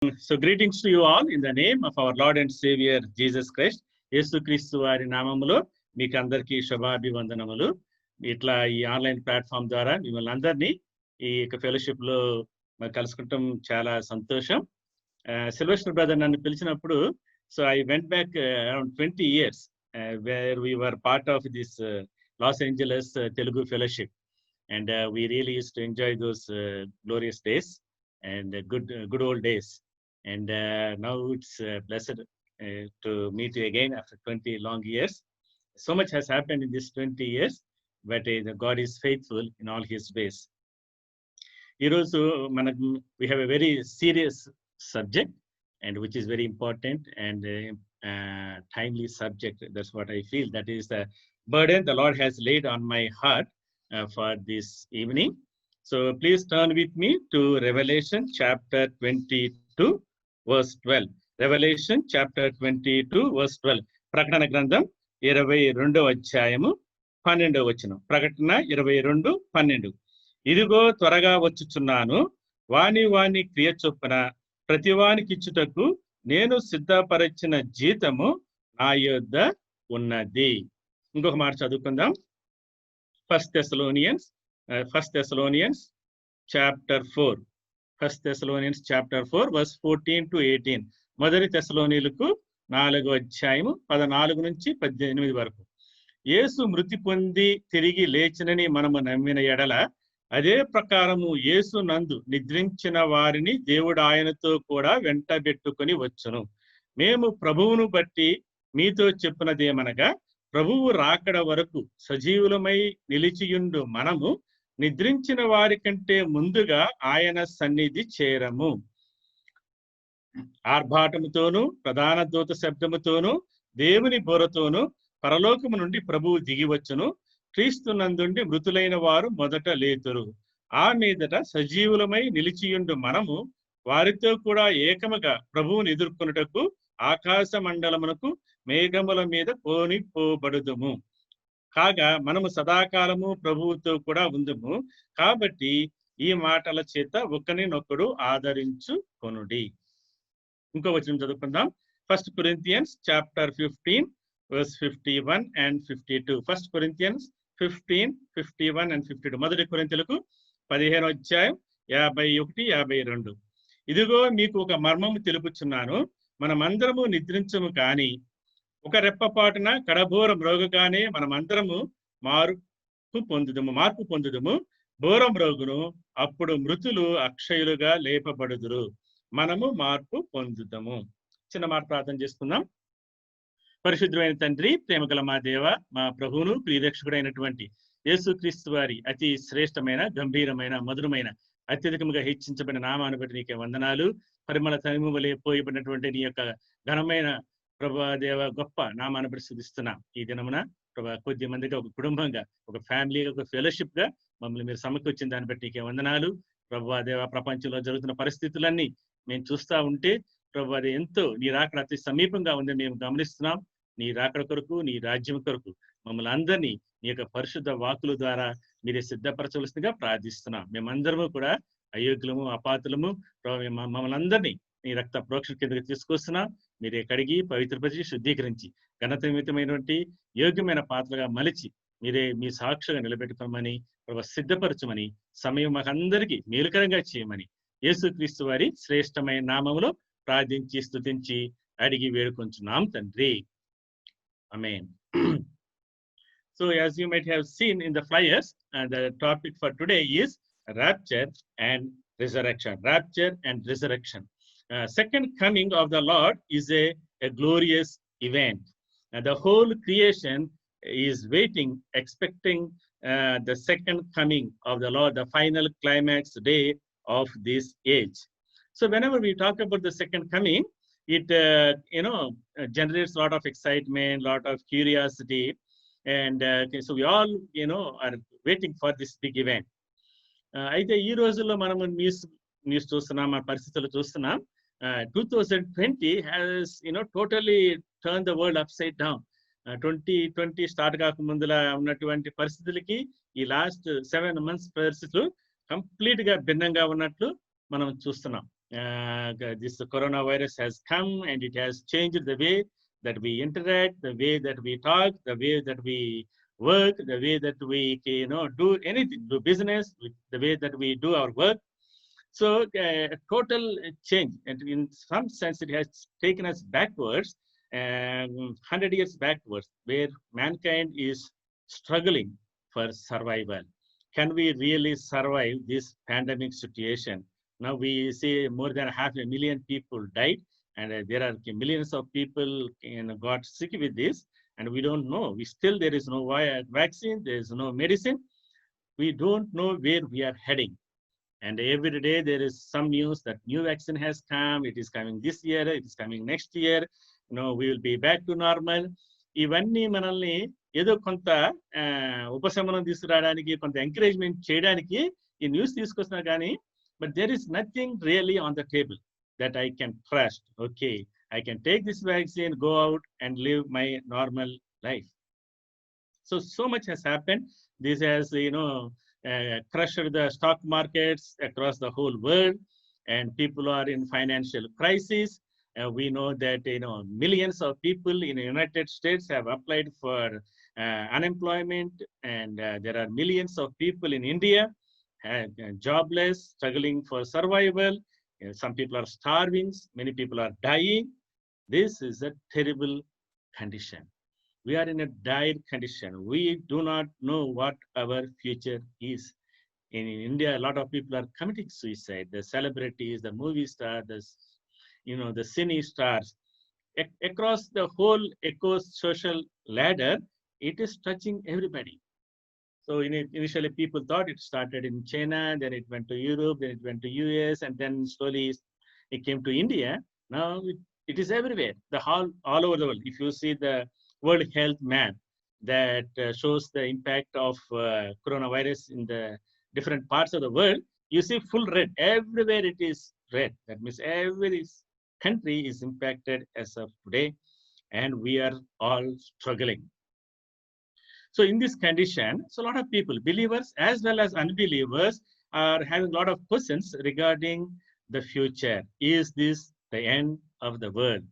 So greetings to you all in the name of our Lord and Savior Jesus Christ. యేసుక్రీస్తు వారి నామములో మీకు అందరికీ శుభాభివందనములు. ఇట్లా ఈ ఆన్లైన్ ప్లాట్ఫామ్ ద్వారా మిమ్మల్ని అందరినీ ఈ ఫెలోషిప్ లో కలుసుకుంటాం చాలా సంతోషం. సిల్వెస్టర్ బ్రదర్ నన్ను పిలిచినప్పుడు so I went back around 20 years where we were part of this Los Angeles Telugu fellowship and we really used to enjoy those glorious days and good old days. And now it's blessed to meet you again after 20 long years. So much has happened in this 20 years, but God is faithful in all his ways. We have a very serious subject and which is very important and timely subject. That's what I feel. That is the burden the Lord has laid on my heart for this evening. So please turn with me to Revelation chapter 22 verse 12. Revelation chapter 22 verse 12. ప్రకటన గ్రంథం 22వ అధ్యాయము 12వ వచనం. ప్రకటన 22:12. ఇదిగో త్వరగా వచ్చుచున్నాను, వాని క్రియ చొప్పున ప్రతివానికి ఇచ్చుటకు నేను సిద్ధపరిచిన జీతము నా యొద్ద ఉన్నది. ఇంకొక మాట చదువుకుందాం. First Thessalonians chapter 4. First Thessalonians chapter 4 verse 14 to 18. మొదటి తెస్సలోనీయులకు 4వ అధ్యాయము 14 నుంచి 18 వరకు. యేసు మృతి పొంది తిరిగి లేచినని మనము నమ్మిన ఎడల అదే ప్రకారము యేసు నందు నిద్రించిన వారిని దేవుడు ఆయనతో కూడా వెంటబెట్టుకొని వచ్చును. మేము ప్రభువును బట్టి మీతో చెప్పినదేమనగా, ప్రభువు రాకడ వరకు సజీవులమై నిలిచియుండు మనము నిద్రించిన వారి కంటే ముందుగా ఆయన సన్నిధి చేరము. ఆర్భాటముతోనూ ప్రధాన దూత శబ్దముతోనూ దేవుని బోరతోనూ పరలోకము నుండి ప్రభువు దిగివచ్చును. క్రీస్తునందుండి మృతులైన వారు మొదట లేతురు. ఆ మీదట సజీవులమై నిలిచియుండు మనము వారితో కూడా ఏకముగా ప్రభువుని ఎదుర్కొనుటకు ఆకాశ మండలమునకు మేఘముల మీద పోనిపోబడుదుము. కాగా మనము సదాకాలము ప్రభువుతో కూడా ఉందుము. కాబట్టి ఈ మాటల చేత ఒకరినొకడు ఆదరించుకొనుడి. ఇంకో వచనం చదువుకుందాం. 1 Corinthians chapter 15 verse 51 and 52. 1 Corinthians 15, 51 and 52. మొదటి కొరింథీయులకు 15వ అధ్యాయం 51, 52. ఇదిగో మీకు ఒక మర్మము తెలుపుచున్నాను, మనమందరము నిద్రించము కాని ఒక రెప్పపాటున కడబోర మ్రోగగానే మనమందరము మార్పు పొందుదుము. బోరం మ్రోగును, అప్పుడు మృతులు అక్షయులుగా లేపబడుదురు, మనము మార్పు పొందుదము. చిన్న మాట ప్రార్థన చేసుకుందాం. పరిశుద్ధమైన తండ్రి, ప్రేమగల మా దేవ, మా ప్రభువును ప్రియరక్షకుడైనటువంటి యేసుక్రీస్తు వారి అతి శ్రేష్టమైన, గంభీరమైన, మధురమైన, అత్యధికముగా హెచ్చించబడిన నామాన్ని బట్టి నీకే వందనాలు. పరిమళ తైలము వలె పోయబడినటువంటి నీ యొక్క ఘనమైన ప్రభా దేవ గొప్ప నామాన్ని బట్టి స్తుతిస్తున్నాం. ఈ దినమున ప్రభా కొద్ది మందిగా ఒక కుటుంబంగా, ఒక ఫ్యామిలీగా, ఒక ఫెలోషిప్ గా మమ్మల్ని మీరు సమకూర్చిన దాన్ని బట్టి నీకే వందనాలు. ప్రభా దేవ, ప్రపంచంలో జరుగుతున్న పరిస్థితులన్నీ మేము చూస్తూ ఉంటే ప్రభా ఎంతో నీ రాకడ అతి సమీపంగా ఉందని మేము గమనిస్తున్నాం. నీ రాకడ కొరకు, నీ రాజ్యం కొరకు మమ్మల్ని అందరినీ నీ యొక్క పరిశుద్ధ వాకుల ద్వారా మీరే సిద్ధపరచవలసిందిగా ప్రార్థిస్తున్నాం. మేమందరము కూడా అయోగ్యులము, అపాతులము. మమ్మల్ని అందరినీ నీ రక్త ప్రోక్షణ కిందకి తీసుకొస్తున్నాం. మీరే కడిగి పవిత్రపరిచి శుద్ధీకరించి ఘనతమితమైనటువంటి యోగ్యమైన పాత్రగా మలిచి మీరే మీ సాక్షిగా నిలబెట్టుకోమని ప్రభు సిద్ధపరచమని, సమయం మాకందరికీ మేలుకరంగా చేయమని యేసుక్రీస్తు వారి శ్రేష్టమైన నామములో ప్రార్థించి స్తుతించి అడిగి వేడుకొంచున్నాం తండ్రి. ఆమేన్. So as you might have seen in the flyers, the topic for today is rapture and resurrection. Rapture and resurrection. Second coming of the Lord is a glorious event. The whole creation is waiting, expecting the second coming of the Lord, the final climax day of this age. So whenever we talk about the second coming, it generates a lot of excitement, lot of curiosity, and so we all are waiting for this big event. అయితే ఈ రోజుల్లో మనము news చూస్తున్నాం, మన పరిస్థితులు చూస్తున్నాం. 2020 has totally turned the world upside down. 2020 start కాకముందులా ఉన్నటువంటి పరిస్థితులకి ఈ లాస్ట్ 7 months పరిస్థితులు కంప్లీట్ గా భిన్నంగా ఉన్నట్లు మనం చూస్తున్నాం. This coronavirus has come and it has changed the way that we interact, the way that we talk, the way that we work, the way that we do anything, do business, the way that we do our work. So a total change, and in some sense, it has taken us backwards, 100 years backwards, where mankind is struggling for survival. Can we really survive this pandemic situation? Now we see more than 500,000 people died, and there are millions of people got sick with this, and we don't know. There is no vaccine, there is no medicine. We don't know where we are heading. And every day there is some news that new vaccine has come, it is coming this year, it is coming next year, we will be back to normal. ఇవన్నీ మనల్ని ఏదో కొంత ఉపశమనం తీసుకురావడానికి, కొంత encouragement చేయడానికి ఈ news తీసుకొస్తున్నా కానీ, but there is nothing really on the table that I can trust. Okay, I can take this vaccine, go out and live my normal life. So much has happened. This has, crushed the stock markets across the whole world, and people are in financial crisis. We know that millions of people in the United States have applied for unemployment, and there are millions of people in India jobless, struggling for survival. Some people are starving, many people are dying. This is a terrible condition. We are in a dire condition. We do not know what our future is. In India, a lot of people are committing suicide. The celebrities, the movie stars, the cine stars. Across the whole eco-social ladder, it is touching everybody. So initially, people thought it started in China, then it went to Europe, then it went to US, and then slowly it came to India. Now it is everywhere, all over the world. If you see the World Health Map that shows the impact of coronavirus in the different parts of the world, you see full red. Everywhere it is red. That means every country is impacted as of today, and we are all struggling. So in this condition, so a lot of people, believers as well as unbelievers, are having a lot of questions regarding the future. Is this the end of the world?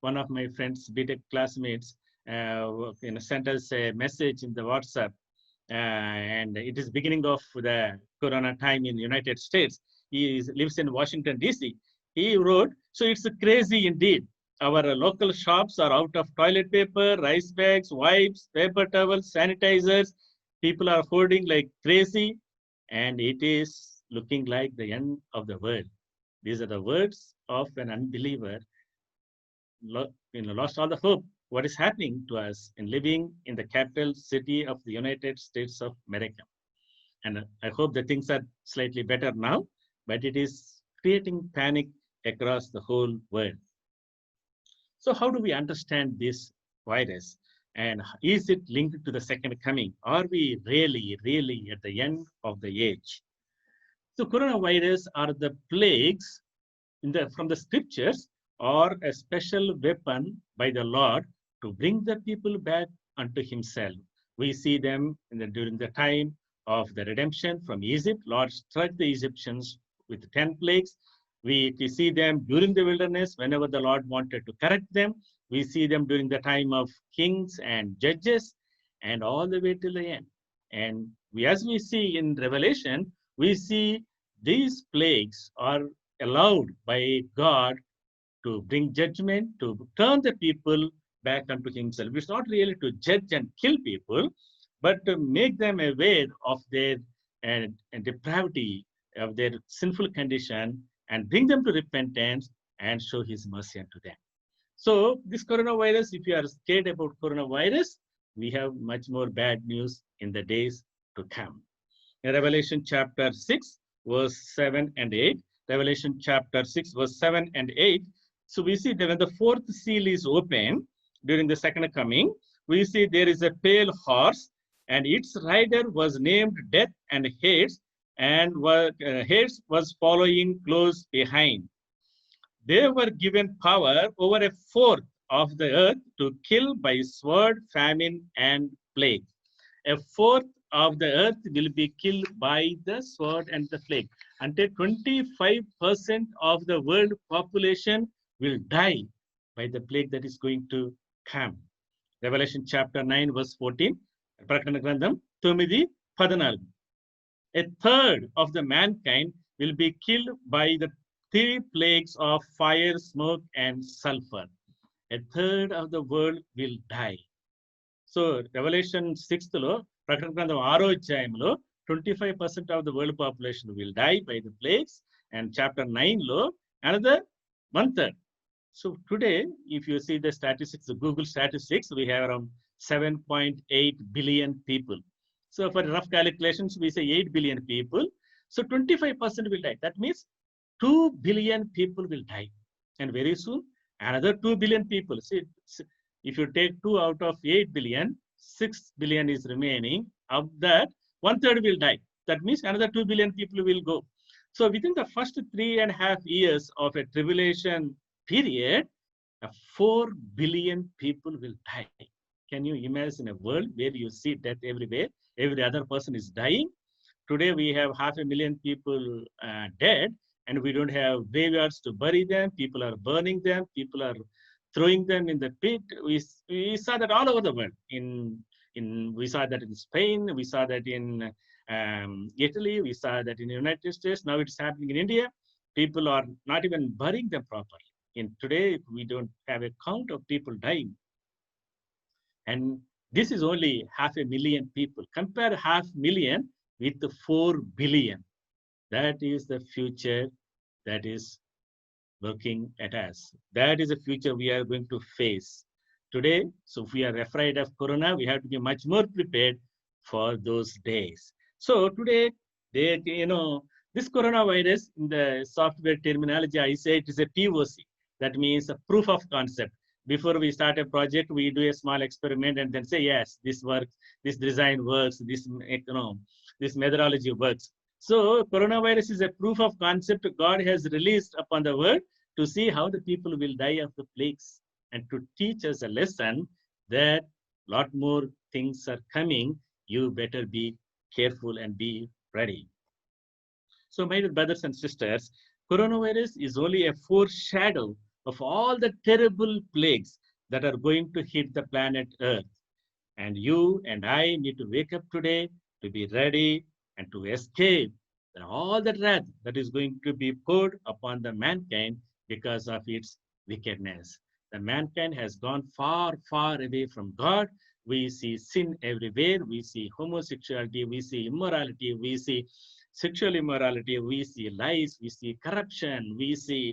One of my friends, BTech classmates, sent us a message in the WhatsApp, and it is beginning of the corona time in the United States. He lives in Washington, DC. He wrote, so it's crazy indeed. Our local shops are out of toilet paper, rice bags, wipes, paper towels, sanitizers. People are hoarding like crazy, and it is looking like the end of the world. These are the words of an unbeliever. Lost all the hope. What is happening to us in living in the capital city of the United States of America? And I hope that things are slightly better now, but it is creating panic across the whole world. So how do we understand this virus? And is it linked to the second coming? Are we really at the end of the age? So coronavirus are the plagues from the scriptures, or a special weapon by the Lord to bring the people back unto himself. We see them during the time of the redemption from Egypt. Lord struck the Egyptians with 10 plagues. We see them during the wilderness whenever the Lord wanted to correct them. We see them during the time of kings and judges, and all the way till the end. And as we see in Revelation, we see these plagues are allowed by God to bring judgment, to turn the people back unto himself. It's not really to judge and kill people, but to make them aware of their depravity, of their sinful condition, and bring them to repentance and show his mercy unto them. So this coronavirus, if you are scared about coronavirus, we have much more bad news in the days to come. In Revelation chapter 6, verse 7 and 8, Revelation chapter 6, verse 7 and 8, so we see that when the fourth seal is open during the second coming, we see there is a pale horse, and its rider was named Death, and Hades, and Hades was following close behind. They were given power over a fourth of the earth to kill by sword, famine, and plague. A fourth of the earth will be killed by the sword and the plague. Until 25% of the world population will die by the plague that is going to come. Revelation chapter 9 verse 14. ప్రకటన గ్రంథం 9:14. A third of the mankind will be killed by the 3 plagues of fire, smoke, and sulfur. A third of the world will die. So, Revelation 6th లో ప్రకటన గ్రంథం 6వ అధ్యాయంలో 25% of the world population will die by the plagues, and chapter 9 లో another 1/3. So today, if you see the statistics, the Google statistics, we have around 7.8 billion people. So for rough calculations, we say 8 billion people. So 25% will die. That means 2 billion people will die. And very soon, another 2 billion people. See, if you take 2 out of 8 billion, 6 billion is remaining. Of that, 1/3 will die. That means another 2 billion people will go. So within the first 3.5 years of a tribulation period, 4 billion people will die. Can you imagine a world where you see death everywhere? Every other person is dying. Today we have 500,000 people dead, and we don't have graveyards to bury them. People are burning them. People are throwing them in the pit. We saw that all over the world. We saw that in Spain. We saw that in Italy. We saw that in the United States. Now it's happening in India. People are not even burying them properly. In today, we don't have a count of people dying. And this is only 500,000 people. Compare 500,000 with the 4 billion. That is the future that is working at us. That is the future we are going to face today. So if we are afraid of corona, we have to be much more prepared for those days. So today, this coronavirus, in the software terminology, I say it is a POC. That means a proof of concept. Before we start a project, we do a small experiment and then say, yes, this works, this design works, this methodology works. So coronavirus is a proof of concept God has released upon the world to see how the people will die of the plagues, and to teach us a lesson that a lot more things are coming. You better be careful and be ready. So my dear brothers and sisters, coronavirus is only a foreshadow of all the terrible plagues that are going to hit the planet Earth. And you and I need to wake up today to be ready and to escape all the wrath that is going to be poured upon the mankind because of its wickedness. The mankind has gone far, far away from God. We see sin everywhere. We see homosexuality. We see immorality. We see sexual immorality. We see lies. We see corruption. We see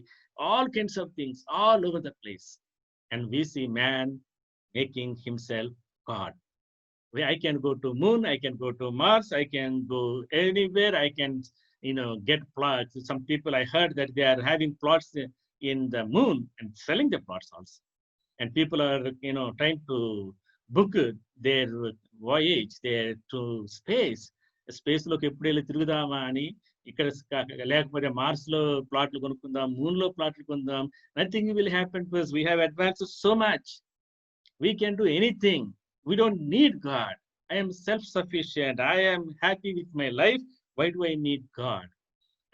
all kinds of things all over the place. And we see man making himself God. I can go to moon, I can go to Mars, I can go anywhere, I can, get plots. Some people, I heard that they are having plots in the moon and selling the plots also. And people are, trying to book their voyage there to space. Space లోకి ఎప్పుడు వెళ్ళి తిరుగుదామా అని, ఇక్కడ లేకపోతే Mars లో ప్లాట్లు కొనుక్కుందాం, moon లో ప్లాట్లు కొందాం. Nothing will happen to us. We have advanced so much. We can do anything. We don't need God. I am self-sufficient. I am happy with my life. Why do I need God?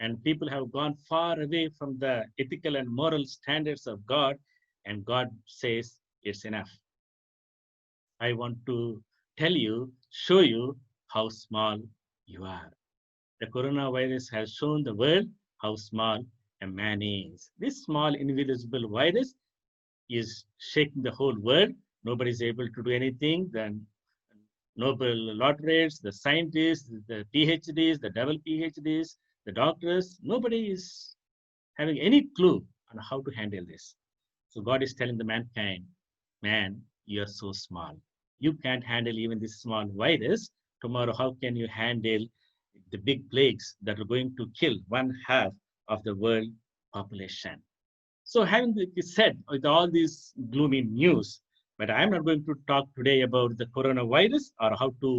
And people have gone far away from the ethical and moral standards of God, and God says it's enough. I want to tell you, show you how small you are. The coronavirus has shown the world how small a man is. This small invisible virus is shaking the whole world. Nobody is able to do anything. The Nobel laureates, the scientists, the PhDs, the double PhDs, the doctors, nobody is having any clue on how to handle this. So God is telling the mankind, man, you are so small. You can't handle even this small virus. Tomorrow, how can you handle the big plagues that are going to kill 1/2 of the world population? So having said with all these gloomy news, but I'm not going to talk today about the coronavirus or how to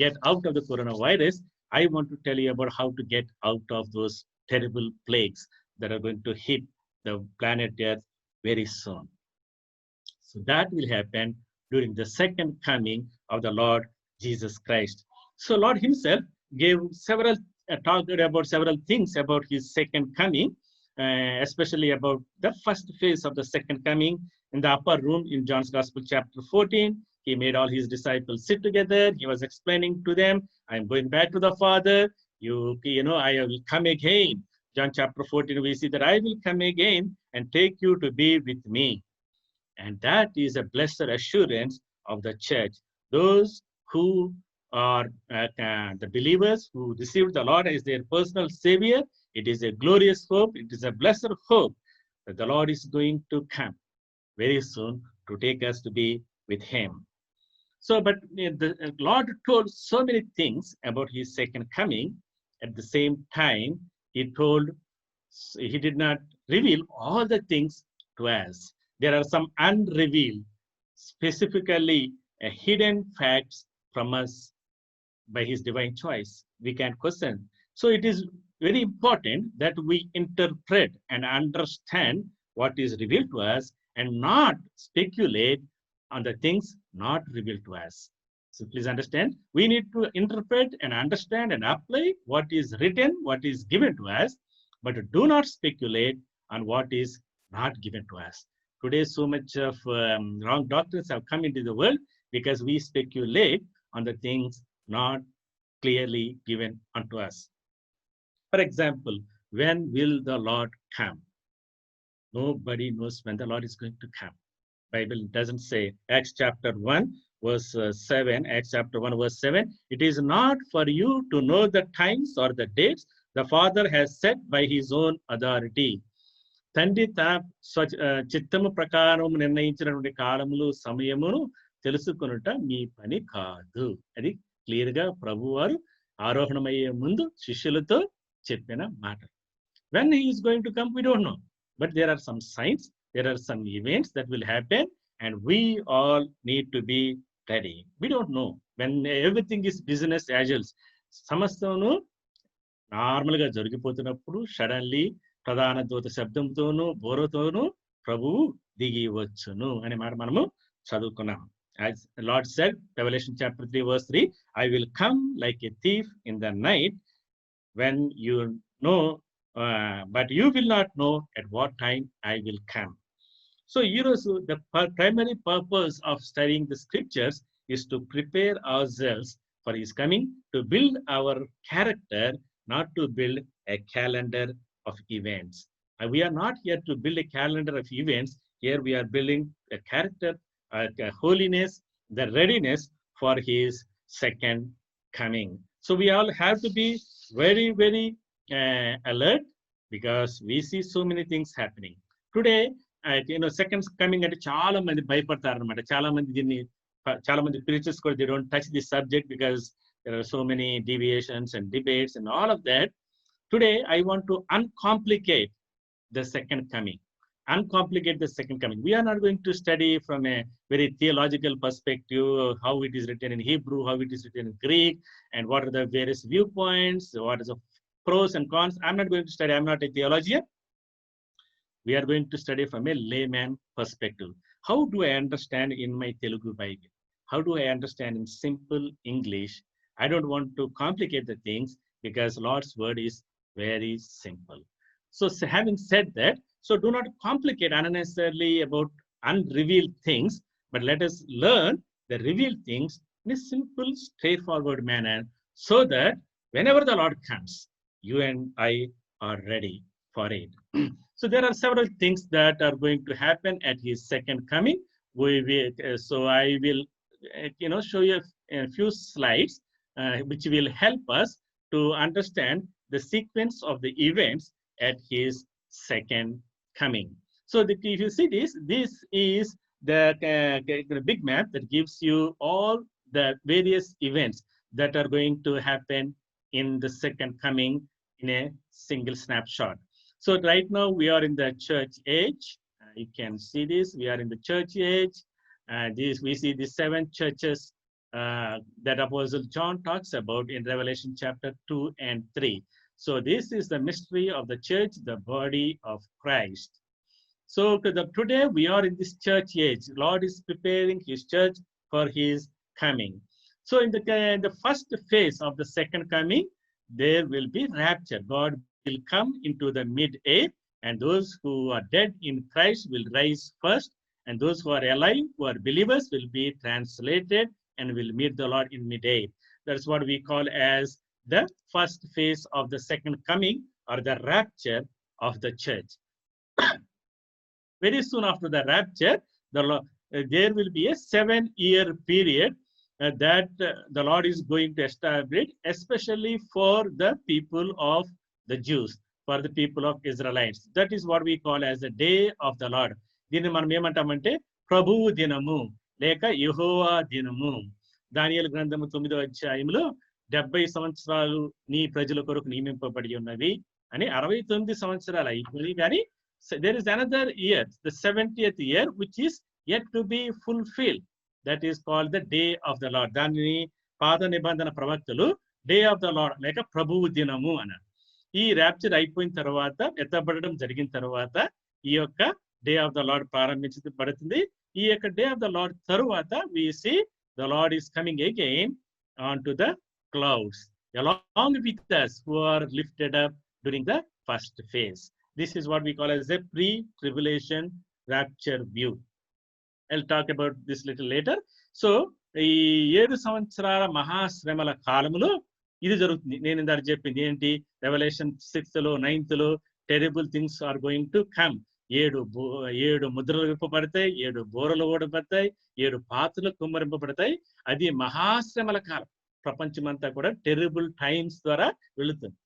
get out of the coronavirus. I want to tell you about how to get out of those terrible plagues that are going to hit the planet Earth very soon. So that will happen during the second coming of the Lord Jesus Christ. So Lord himself gave talked about several things about his second coming, especially about the first phase of the second coming in the upper room in John's Gospel, chapter 14. He made all his disciples sit together. He was explaining to them, I'm going back to the Father. I will come again. John chapter 14, we see that I will come again and take you to be with me. And that is a blessed assurance of the church. Those who are the believers who received the Lord as their personal Savior, it is a glorious hope. It is a blessed hope that the Lord is going to come very soon to take us to be with Him. So, but the Lord told so many things about His second coming. At the same time, He did not reveal all the things to us. There are some unrevealed, specifically hidden facts from us by His divine choice. We can question. So it is very important that we interpret and understand what is revealed to us and not speculate on the things not revealed to us. So please understand, we need to interpret and understand and apply what is written, what is given to us, but do not speculate on what is not given to us. Today, so much of wrong doctrines have come into the world because we speculate on the things not clearly given unto us. For example, when will the Lord come? Nobody knows when the Lord is going to come. Bible doesn't say. Acts chapter 1, verse 7, Acts chapter 1, verse 7, it is not for you to know the times or the dates the Father has set by His own authority. తండ్రి తన చిత్తము ప్రకారం నిర్ణయించినటువంటి కాలములు సమయమును తెలుసుకొనుట మీ పని కాదు. అది clear గా ప్రభువారు ఆరోహణమయ్యే ముందు శిష్యులతో చెప్పిన మాట. When He is going to come, we don't know. But there are some signs, there are some events that will happen, and we all need to be ready. We don't know. When everything is business as usual, సమస్తమును నార్మల్గా జరిగిపోతున్నప్పుడు suddenly ప్రధాన దూత శబ్దంతోనూ బోరతోనూ ప్రభువు దిగి వచ్చును అనే మాట మనము చదువుకున్నాం. As the Lord said, Revelation chapter 3, verse 3, I will come like a thief in the night when you know, but you will not know at what time I will come. So, the primary purpose of studying the scriptures is to prepare ourselves for His coming, to build our character, not to build a calendar of events. And we are not here to build a calendar of events. Here we are building a character, a holiness, the readiness for His second coming. So we all have to be very, very alert because we see so many things happening. Today, second coming అంటే చాలా మంది భయపడతారు అనమాట. చాలా మంది preachers కూడా they don't touch this subject because there are so many deviations and debates and all of that. Today, I want to uncomplicate the second coming. Uncomplicate the second coming. We are not going to study from a very theological perspective, how it is written in Hebrew, how it is written in Greek, and what are the various viewpoints, what is the pros and cons. I'm not going to study. I'm not a theologian. We are going to study from a layman perspective. How do I understand in my Telugu Bible? How do I understand in simple English? I don't want to complicate the things because Lord's word is very simple. So having said that, so do not complicate unnecessarily about unrevealed things, but let us learn the revealed things in a simple, straightforward manner so that whenever the Lord comes, you and I are ready for it. So there are several things that are going to happen at His second coming. So I will, show you a few slides which will help us to understand the sequence of the events at His second coming. So if you see this is the big map that gives you all the various events that are going to happen in the second coming in a single snapshot. So right now we are in the church age. You can see this. We are in the church age. We see the 7 churches that Apostle John talks about in Revelation chapter 2 and 3. So this is the mystery of the church, the body of Christ. So today we are in this church age. Lord is preparing His church for His coming. So in the first phase of the second coming, there will be rapture. God will come into the mid-air, and those who are dead in Christ will rise first, and those who are alive, who are believers, will be translated and will meet the Lord in mid-air. That's what we call as the first phase of the second coming, or the rapture of the church. Very soon after the rapture, there will be a 7-year period that the Lord is going to establish, especially for the people of the Jews, for the people of Israelites. That is what we call as the day of the Lord. దీన్ని మనం ఏమంటామంటే ప్రభువు దినము లేక యెహోవా దినము. దానియేలు గ్రంథము 9వ అధ్యాయంలో 70 సంవత్సరాలు నీ ప్రజల కొరకు నియమింపబడి ఉన్నవి అని 69 సంవత్సరాలు అయిపోయి కానీ there is another year, the 70th year, which is yet to be fulfilled. That is called the day of the Lord. దానిని పాత నిబంధన ప్రవక్తలు డే ఆఫ్ ద లార్డ్ లేక ప్రభువు దినము అన్నారు. ఈ ర్యాప్చర్ అయిపోయిన తర్వాత, ఎత్తబడడం జరిగిన తర్వాత ఈ యొక్క డే ఆఫ్ ద లార్డ్ ప్రారంభించబడుతుంది. ఈ యొక్క డే ఆఫ్ ద లార్డ్ తరువాత we see the Lord is coming again onto the clouds along with us who are lifted up during the first phase. This is what we call as a pre-tribulation rapture view. I'll talk about this little later. So, ఈ 7 సంవత్సరాల మహాశ్రమల కాలములో ఇది జరుగుతుంది. నేను ఇందాక చెప్పింది ఏంటి, రెవల్యూషన్ 6లో 9లో terrible things are going to come. 7 ముద్రలు విప్పబడతాయి, 7 బోరలు ఓడబడతాయి, 7 పాత్రలు కుమ్మరింపబడతాయి. అది మహాశ్రమల కాలం. ప్రపంచమంతా కూడా టెరిబుల్ టైమ్స్ ద్వారా వెళుతుంది.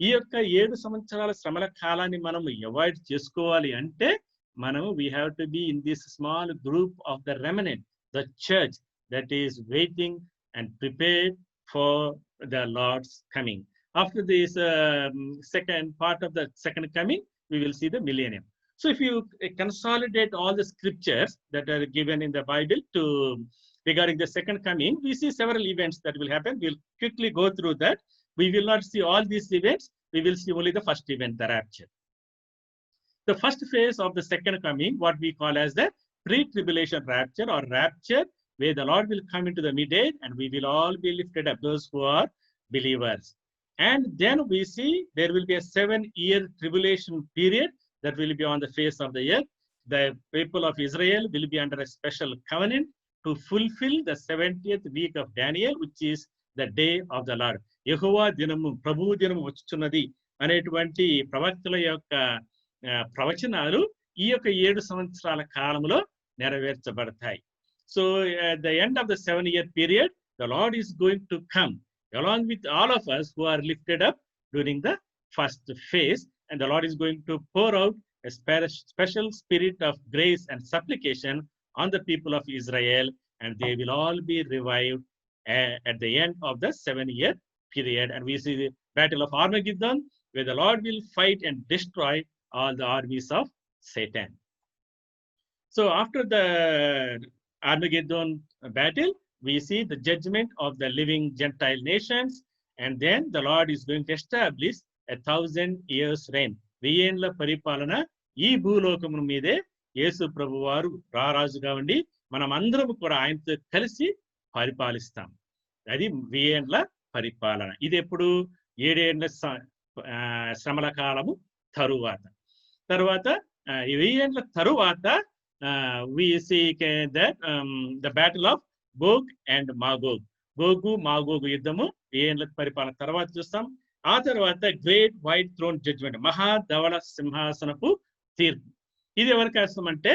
ఈ యొక్క 7 సంవత్సరాల శ్రమల కాలాన్ని మనం అవాయిడ్ చేసుకోవాలి అంటే we have to be in this small group of the remnant, the church that is waiting and prepared for the Lord's coming. After this second part of the second coming, we will see the millennium. So if you consolidate all the scriptures that are given in the Bible regarding the second coming, we see several events that will happen. We'll quickly go through that. We will not see all these events. We will see only the first event, the rapture. The first phase of the second coming, what we call as the pre-tribulation rapture or rapture, where the Lord will come into the mid-air and we will all be lifted up, those who are believers. And then we see there will be a 7-year tribulation period that will be on the face of the earth. The people of Israel will be under a special covenant to fulfill the 70th week of Daniel, which is the day of the Lord. యెహోవా దినము, ప్రభువు దినము వచ్చుచున్నది అనేటువంటి ప్రవక్తల యొక్క ప్రవచనాలు ఈ యొక్క 7 సంవత్సరాల కాలంలో నెరవేర్చబడతాయి. So at the end of the 7-year period, the Lord is going to come along with all of us who are lifted up during the first phase, and the Lord is going to pour out a special spirit of grace and supplication on the people of Israel, and they will all be revived at the end of the 7-year period. And we see the battle of Armageddon, where the Lord will fight and destroy all the armies of Satan. So after the Armageddon battle, we see the judgment of the living Gentile nations, and then the Lord is going to establish 1,000 years reign. 1000 ఏండ్ల పరిపాలన ఈ భూలోకము మీదే యేసు ప్రభువారు రారాజుగా ఉండి మనమందరం కూడా ఆయనతో కలిసి పరిపాలిస్తాం. అది 1000 ఏండ్ల పరిపాలన. ఇది ఎప్పుడు 7 ఏండ్ల శ్రమల కాలము తరువాత 1000 ఏండ్ల తరువాత we see that the battle of Gog and Magog, గోగు మాగోగు యుద్ధము 1000 ఏండ్ల పరిపాలన తర్వాత చూస్తాం. ఆ తర్వాత గ్రేట్ వైట్ థ్రోన్ జడ్జ్మెంట్, మహాధవళ సింహాసనపు తీర్పు. ఇది ఎవరికి అంటే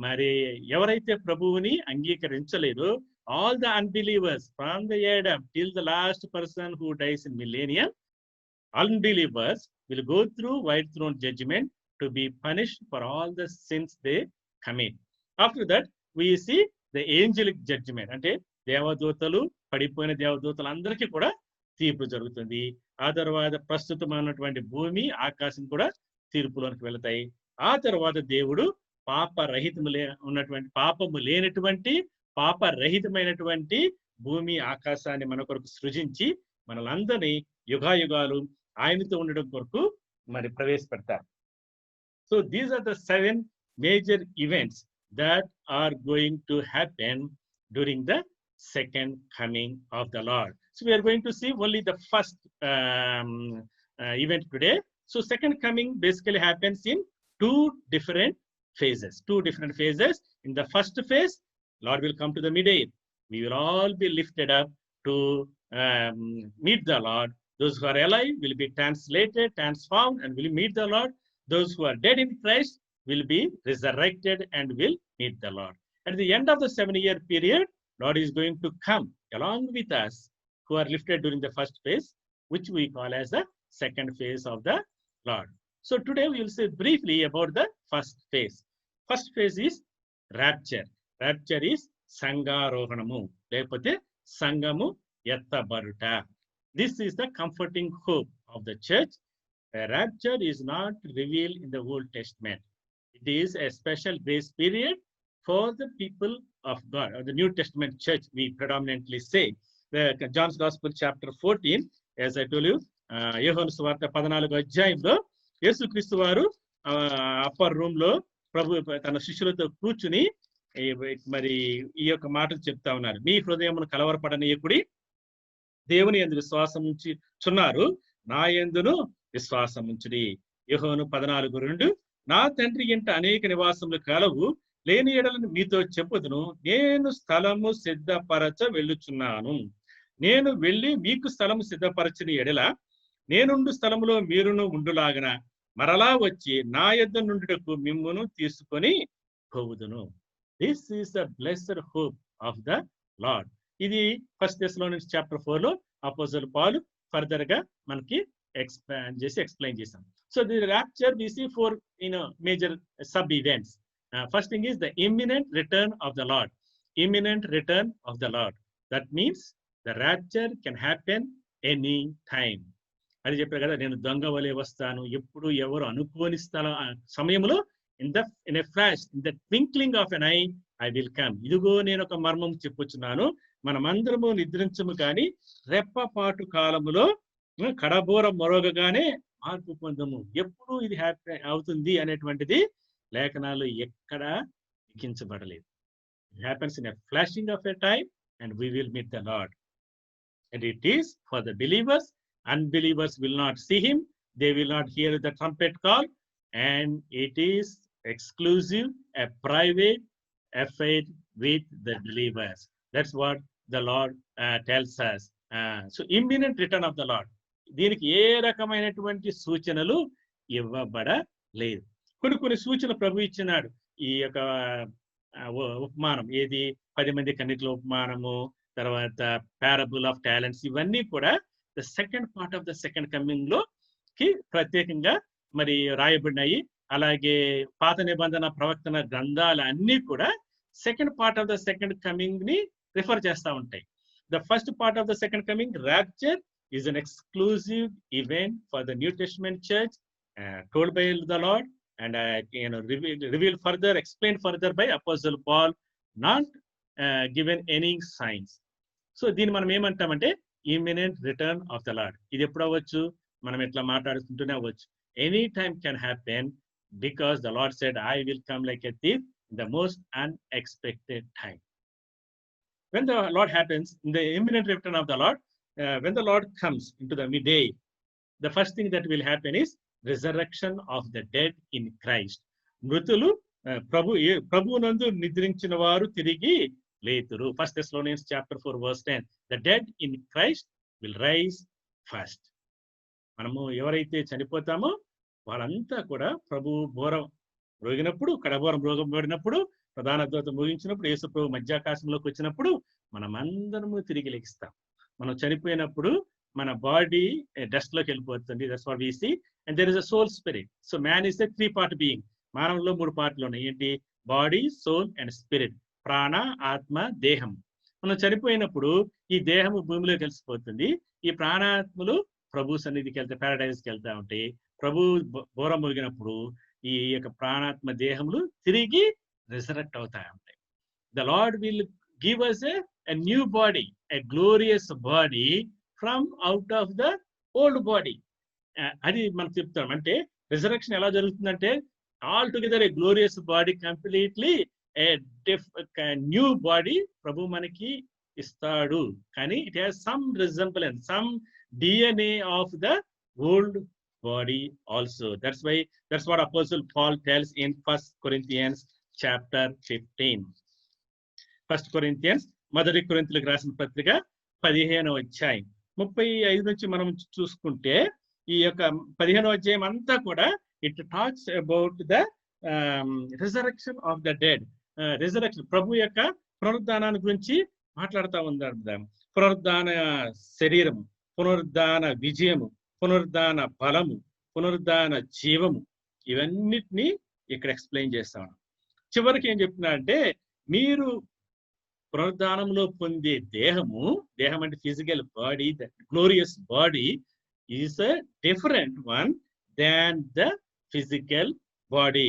మరి ఎవరైతే ప్రభువుని అంగీకరించలేదో, all the unbelievers from the Adam till the last person who dies in millennium, unbelievers will go through white throne judgment to be punished for all the sins they commit. After that we see the angelic judgment, అంటే దేవదూతలు, పడిపోయిన దేవదూతలు అందరికీ కూడా తీర్పు జరుగుతుంది. ఆ తర్వాత ప్రస్తుతమైనటువంటి భూమి ఆకాశం కూడా తీర్పులోనికి వెళతాయి. ఆ తర్వాత దేవుడు పాపము లేనటువంటి పాపరహితమైనటువంటి భూమి ఆకాశాన్ని మన కొరకు సృజించి మనలందరినీ యుగాయుగాలు ఆయనతో ఉండడం కొరకు మరి ప్రవేశపెడతారు. So these are the 7 major events that are going to happen during the second coming of the Lord. So we are going to see only the first event today. So second coming basically happens in two different phases. In the first phase, Lord will come to the mid-air. We will all be lifted up to meet the Lord. Those who are alive will be translated, transformed, and will meet the Lord. Those who are dead in Christ will be resurrected and will meet the Lord. At the end of the 7-year period, Lord is going to come along with us who are lifted during the first phase, which we call as the second phase of the Lord. So today we will say briefly about the first phase. First phase is rapture. Rapture is Sangarohanamu, lepothe Sangamu Yattabaruta. This is the comforting hope of the church. Rapture is not revealed in the Old Testament. It is a special grace period for the people of God, or the New Testament church, we predominantly say. John's Gospel chapter 14, as I told you, యోహాను సువార్త 14వ అధ్యాయంలో యేసుక్రీస్తు వారు upper room లో ప్రభు తన శిష్యులతో కూర్చుని మరి ఈ యొక్క మాటలు చెప్తా ఉన్నారు. మీ హృదయమును కలవరపడనీయకుడి, దేవుని యందు విశ్వాసం ఉంచుచున్నారు, నా యందును విశ్వాసం ఉంచుడి. యోహాను 14:2, నా తండ్రి ఇంట అనేక నివాసములు కలవు, లేని ఎడలను మీతో చెప్పుదును, నేను స్థలము సిద్ధపరచ వెళ్ళుచున్నాను. నేను వెళ్ళి మీకు స్థలము సిద్ధపరచిన ఎడల నేనుండు స్థలములో మీరును ఉండులాగన మరలా వచ్చి నా యొద్ద నుండుటకు మిమ్మును తీసుకొని పోవుదును. This is the blessed hope of the Lord. ఇది ఫస్ట్ థెస్సలోనియన్స్ చాప్టర్ 4లో అపోజిల్ పాల్ ఫర్దర్ గా మనకి ఎక్స్ప్లెయిన్ చేశాం. So the rapture we see 4 major sub events. First thing is the imminent return of the Lord. Imminent return of the Lord. That means the rapture can happen any time. అది చెప్పారు కదా, నేను దొంగ వలె వస్తాను, ఎప్పుడు ఎవరు అనుకోని సమయంలో in a flash, in the twinkling of an eye, I will come. ఇదిగో నేను ఒక మర్మం చెప్పుచున్నాను, మనమందరము నిద్రించము కానీ రెప్పపాటు కాలములో కడబోర మొరగగానే మార్పు పొందము. ఎప్పుడు ఇది అవుతుంది అనేటువంటిది లేఖనాలు ఎక్కడా లిఖించబడలేదు. It happens in a flashing of a time and we will meet the Lord. And it is for the believers. Unbelievers will not see him. They will not hear the trumpet call. And it is exclusive, a private affair with the believers. That's what the Lord tells us. So imminent return of the Lord. దీనికి ఏ రకమైనటువంటి సూచనలు ఇవ్వబడలేదు. కొన్ని సూచనలు ప్రభు ఇచ్చినాడు. ఈ యొక్క ఉపమానం ఏది, 10 మంది కన్యకల ఉపమానము, తర్వాత పారబుల్ ఆఫ్ టాలెంట్స్, ఇవన్నీ కూడా the second part of the second coming లోకి ప్రత్యేకంగా మరి రాయబడినాయి. అలాగే పాత నిబంధన ప్రవక్తన గ్రంథాలు అన్నీ కూడా second part of the second coming ని రిఫర్ చేస్తూ ఉంటాయి. The first part of the second coming, rapture, is an exclusive event for the new testament church, told by the lord and revealed further, explained further by Apostle Paul, not given any signs. So దీన్ని మనం ఏమంటామంటే imminent return of the Lord. ఇది ఎప్పుడు అవ్వచ్చు, మనం ఎట్లా మాట్లాడుతుంటూనే అవ్వచ్చు. Any time can happen because the Lord said, I will come like a thief in the most unexpected time. When the Lord happens, in the imminent return of the Lord, when the Lord comes into the midday, the first thing that will happen is resurrection of the dead in Christ. మృతులు ప్రభువునందు నిద్రించిన వారు తిరిగి లేతురు. First Thessalonians chapter 4 verse 10. The dead in Christ will rise first. మనము ఎవరైతే చనిపోతామో వాళ్ళంతా కూడా ప్రభు బోరం రోగినప్పుడు, కడబోరం రోగపడినప్పుడు, ప్రధాన దూత ముగించినప్పుడు, యేసు ప్రభు మధ్యాకాశంలోకి వచ్చినప్పుడు మనమందరము తిరిగి లెగిస్తాం. మనం చనిపోయినప్పుడు మన బాడీ డస్ట్ లోకి వెళ్ళిపోతుంది. That's what we see. And there is a soul spirit. So man is a 3-part being. మానవుల్లో 3 పార్ట్లు ఉన్నాయి. ఏంటి? Body, soul and spirit. ప్రాణ, ఆత్మ, దేహం. మనం చనిపోయినప్పుడు ఈ దేహము భూమిలోకి కలిసిపోతుంది. ఈ ప్రాణాత్మలు ప్రభు సన్నిధికి వెళ్తే, పారడైజ్కి వెళ్తా ఉంటాయి. ప్రభు బోరం మోగినప్పుడు ఈ యొక్క ప్రాణాత్మ దేహములు తిరిగి రిజరెక్ట్ అవుతా ఉంటాయి. The lord will give us a new body, a glorious body from out of the old body. అది మనం చెప్తాం. అంటే రిజరెక్షన్ ఎలా జరుగుతుందంటే all together a glorious body, completely a new body ప్రభు మనకి ఇస్తాడు. కానీ it has some resemblance, some DNA of the old body also. That's what Apostle Paul tells in 1 Corinthians chapter 15. 1 Corinthians, మొదటి కొరింథీయులకు రాసిన పత్రిక 15వ అధ్యాయం 35 నుంచి మనం చూసుకుంటే, ఈ యొక్క 15వ అధ్యాయం అంతా కూడా it talks about the resurrection of the dead. Resurrection, ప్రభు యొక్క పునరుద్ధానాన్ని గురించి మాట్లాడుతూ ఉందాం. పునరుద్ధాన శరీరము, పునరుద్ధాన విజయము, పునరుద్ధాన బలము, పునరుద్ధాన జీవము, ఇవన్నిటినీ ఇక్కడ ఎక్స్ప్లెయిన్ చేస్తాను. చివరికి ఏం చెప్తున్నా అంటే, మీరు పునరుద్ధానంలో పొందే దేహం అంటే physical body, the glorious body is a different one than the physical body.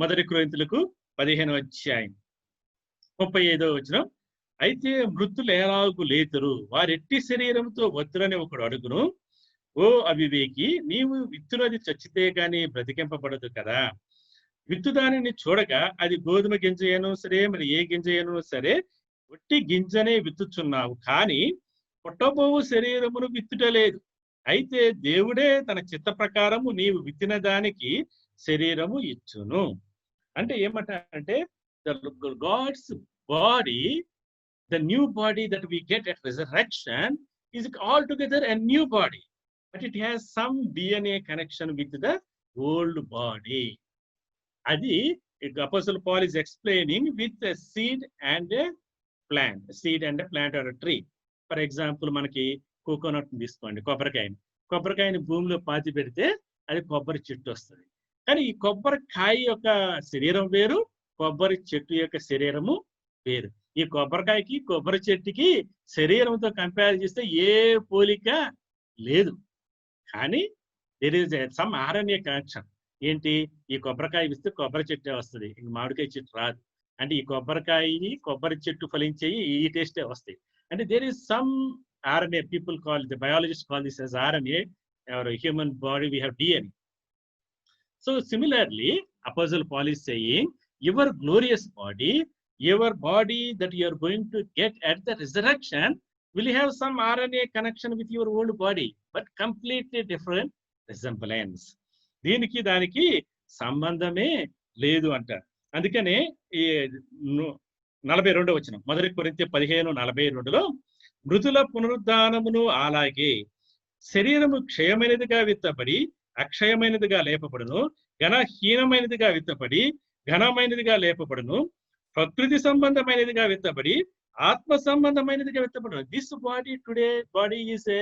మొదటి కొరింథీయులకు 15వ అధ్యాయం 35వ వచనం, అయితే మృతులు ఎలాగు లేతురు, వారెట్టి శరీరంతో వద్దురని ఒకడు అడుగును. ఓ అవివేకి, నీవు విత్తునది చచ్చితే గాని బ్రతికింపబడదు కదా. విత్తు దానిని చూడగా అది గోధుమ గింజ అయినను సరే, మరి ఏ గింజ అయినను సరే, ఒట్టి గింజనే విత్తుచున్నావు, కానీ పుట్టబోవు శరీరమును విత్తుటలేదు. అయితే దేవుడే తన చిత్త ప్రకారము నీవు విత్తిన దానికి శరీరము ఇచ్చును. అంటే ఏమంటారంటే, the God's body, the new body that we get at resurrection is altogether a new body, but it has some DNA connection with the old body. Adi Apostle Paul is explaining with a seed and a plant, a seed and a plant or a tree. For example, మనకి coconut తీసుకోండి, కొబ్బరికాయని భూమిలో పాతి పెడితే అది కొబ్బరి చెట్టు వస్తుంది. కానీ ఈ కొబ్బరికాయ యొక్క శరీరం వేరు, కొబ్బరి చెట్టు యొక్క శరీరము వేరు. ఈ కొబ్బరికాయకి కొబ్బరి చెట్టుకి శరీరంతో కంపేర్ చేస్తే ఏ పోలిక లేదు. కానీ there is some RNA connection. ఏంటి, ఈ కొబ్బరికాయ ఇస్తే కొబ్బరి చెట్టే వస్తుంది, ఇంక మామిడికాయ చెట్టు రాదు. అంటే ఈ కొబ్బరి చెట్టు ఫలించేవి ఈ టేస్టే వస్తాయి. అంటే there is some RNA. People call, the biologist call this as RNA. Our human body, we have DNA. So similarly, Apostle Paul is saying, your glorious body, your body that you are going to get at the resurrection will have some RNA connection with your old body, but completely different resemblance. దీనికి దానికి సంబంధమే లేదు అంటారు. అందుకనే ఈ 42వ వచనం, మొదటి కొరింథీ 15:42లో, మృతుల పునరుద్ధానమును అలాగే శరీరము క్షయమైనదిగా విత్తబడి అక్షయమైనదిగా లేపబడును, ఘనహీనమైనదిగా విత్తబడి ఘనమైనదిగా లేపబడును, ప్రకృతి సంబంధమైనదిగా విత్తబడి ఆత్మ సంబంధమైనదిగా విత్తబడును. This body today body is a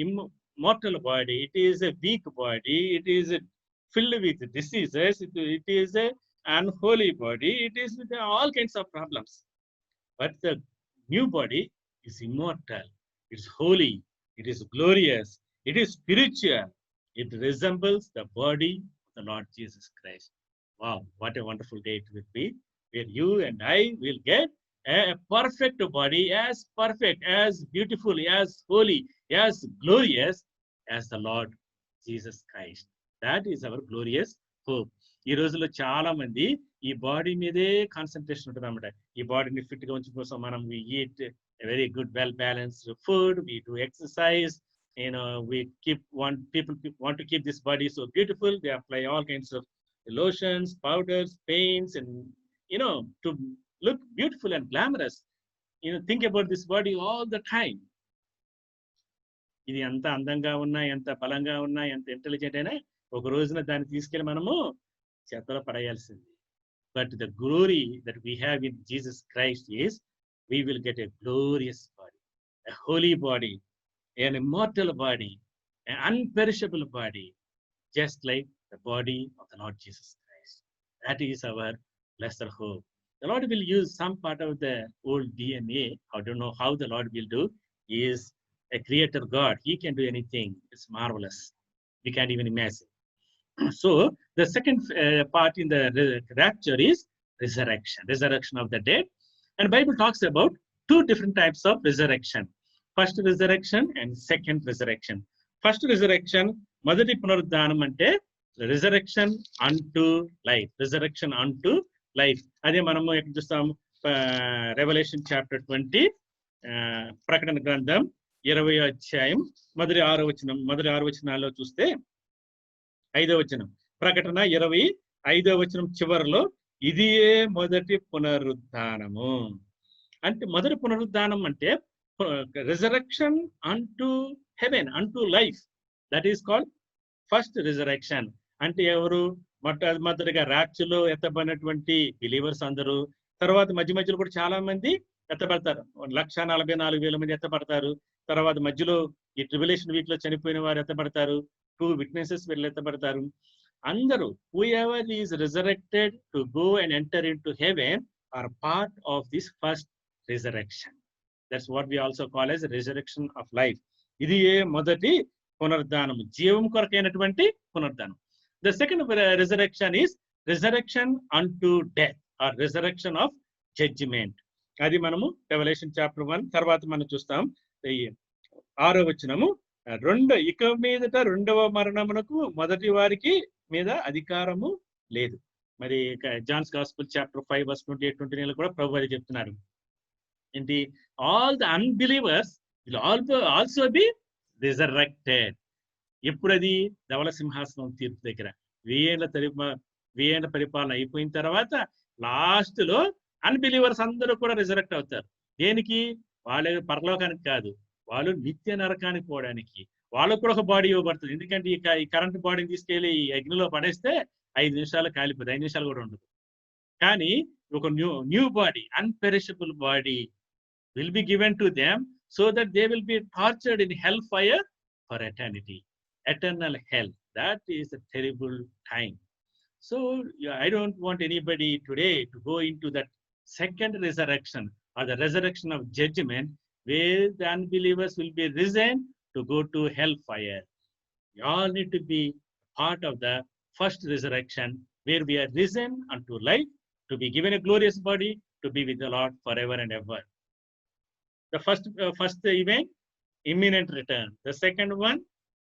immortal body, it is a weak body, it is filled with diseases, it is a unholy body, it is with all kinds of problems. But the new body is immortal, it's holy, it is glorious, it is spiritual, it resembles the body of the Lord Jesus Christ. Wow, what a wonderful day it will be, where you and I will get a perfect body, as perfect, as beautiful, as holy, as glorious as the Lord Jesus Christ. That is our glorious hope. ఈ రోజుల్లో చాలా మంది ఈ body మీదే concentration ఉంటుంది అన్నమాట. ఈ బాడీని ఫిట్ గా ఉంచడం కోసం మనం we eat a very good, well balanced food, we do exercise, we people want to keep this body so beautiful. They apply all kinds of lotions, powders, paints, and to look beautiful and glamorous. Think about this body all the time. ఇది ఎంత అందంగా ఉన్నా, ఎంత బలంగా ఉన్నా, ఎంత intelligent అయినా ఒక రోజున దాన్ని తీసుకెళ్ళి మనము చెత్తలో పడేయాల్సింది. But the glory that we have in Jesus Christ is we will get a glorious body, a holy body, an immortal body, an unperishable body, just like the body of the Lord Jesus Christ. That is our lesser hope. The Lord will use some part of the old DNA. I don't know how the Lord will do. He is a creator God. He can do anything. It's marvelous. We can't even imagine. So the second part in the rapture is resurrection of the dead. And Bible talks about two different types of resurrection. First resurrection and second resurrection. First resurrection, మొదటి పునరుద్ధానం అంటే resurrection unto life. Resurrection unto life. అదే మనము ఎక్కడ చూస్తాం, Revelation chapter 20 ప్రకటన గ్రంథం 20వ అధ్యాయం మొదటి 6వ వచనాల్లో చూస్తే 5వ వచనం, ప్రకటన 25వ వచనం చివరిలో ఇదియే మొదటి పునరుద్ధానము. అంటే మొదటి పునరుద్ధానం అంటే రిజరెక్షన్ అంటూ హెవెన్, అంటూ life, that is called first resurrection. అంటే ఎవరు? మొట్టమొదటిగా ర్యాప్చర్లో ఎత్తబడినటువంటి బిలీవర్స్ అందరూ, తర్వాత మధ్యలో కూడా చాలా మంది ఎత్తబడతారు. 1,44,000 మంది ఎత్తబడతారు. తర్వాత మధ్యలో ఈ ట్రిబులేషన్ వీక్ లో చనిపోయిన వారు ఎత్తబడతారు. 2 విట్నెసెస్ వీళ్ళు ఎత్తబడతారు. అందరూ whoever is resurrected to go and enter into heaven are part of this first resurrection. That's what we also call as resurrection of life. ఇది మొదటి పునరుద్ధానం, జీవం కొరకైనటువంటి పునరుద్ధానం. The second resurrection is resurrection unto death or resurrection of judgment. అది మనము Revelation chapter 1 తర్వాత మనం చూస్తాం. 6వ వచనము, ఇక మీదట రెండవ మరణమునకు మొదటి వారికి మీద అధికారము లేదు. మరి జాన్స్ గాస్పెల్ చాప్టర్ 5 verse 28-29 కూడా ప్రభు అది చెప్తున్నారు. ఏంటి? All the unbelievers will also be resurrected. ఎప్పుడు? అది ధవళ సింహాసనం తీర్పు దగ్గర 1000 పరిపాలన అయిపోయిన తర్వాత లాస్ట్ లో అన్బిలీవర్స్ అందరూ కూడా రిజరెక్ట్ అవుతారు. దేనికి? వాళ్ళ పరలోకానికి కాదు, వాళ్ళు నిత్య నరకానికి పోవడానికి. వాళ్ళకు కూడా ఒక బాడీ ఇవ్వబడుతుంది. ఎందుకంటే ఈ కరెంట్ బాడీని తీసుకెళ్లి ఈ అగ్నిలో పడేస్తే 5 నిమిషాలు కాలిపోతుంది, 5 నిమిషాలు కూడా ఉండదు. కానీ ఒక new body, unperishable body will be given to them so that they will be tortured in hellfire for eternity. Eternal hell. That is a terrible time. So I don't want anybody today to go into that second resurrection or the resurrection of judgment where the unbelievers will be risen to go to hellfire. We all need to be part of the first resurrection where we are risen unto life, to be given a glorious body, to be with the Lord forever and ever. The first event, imminent return. The second one,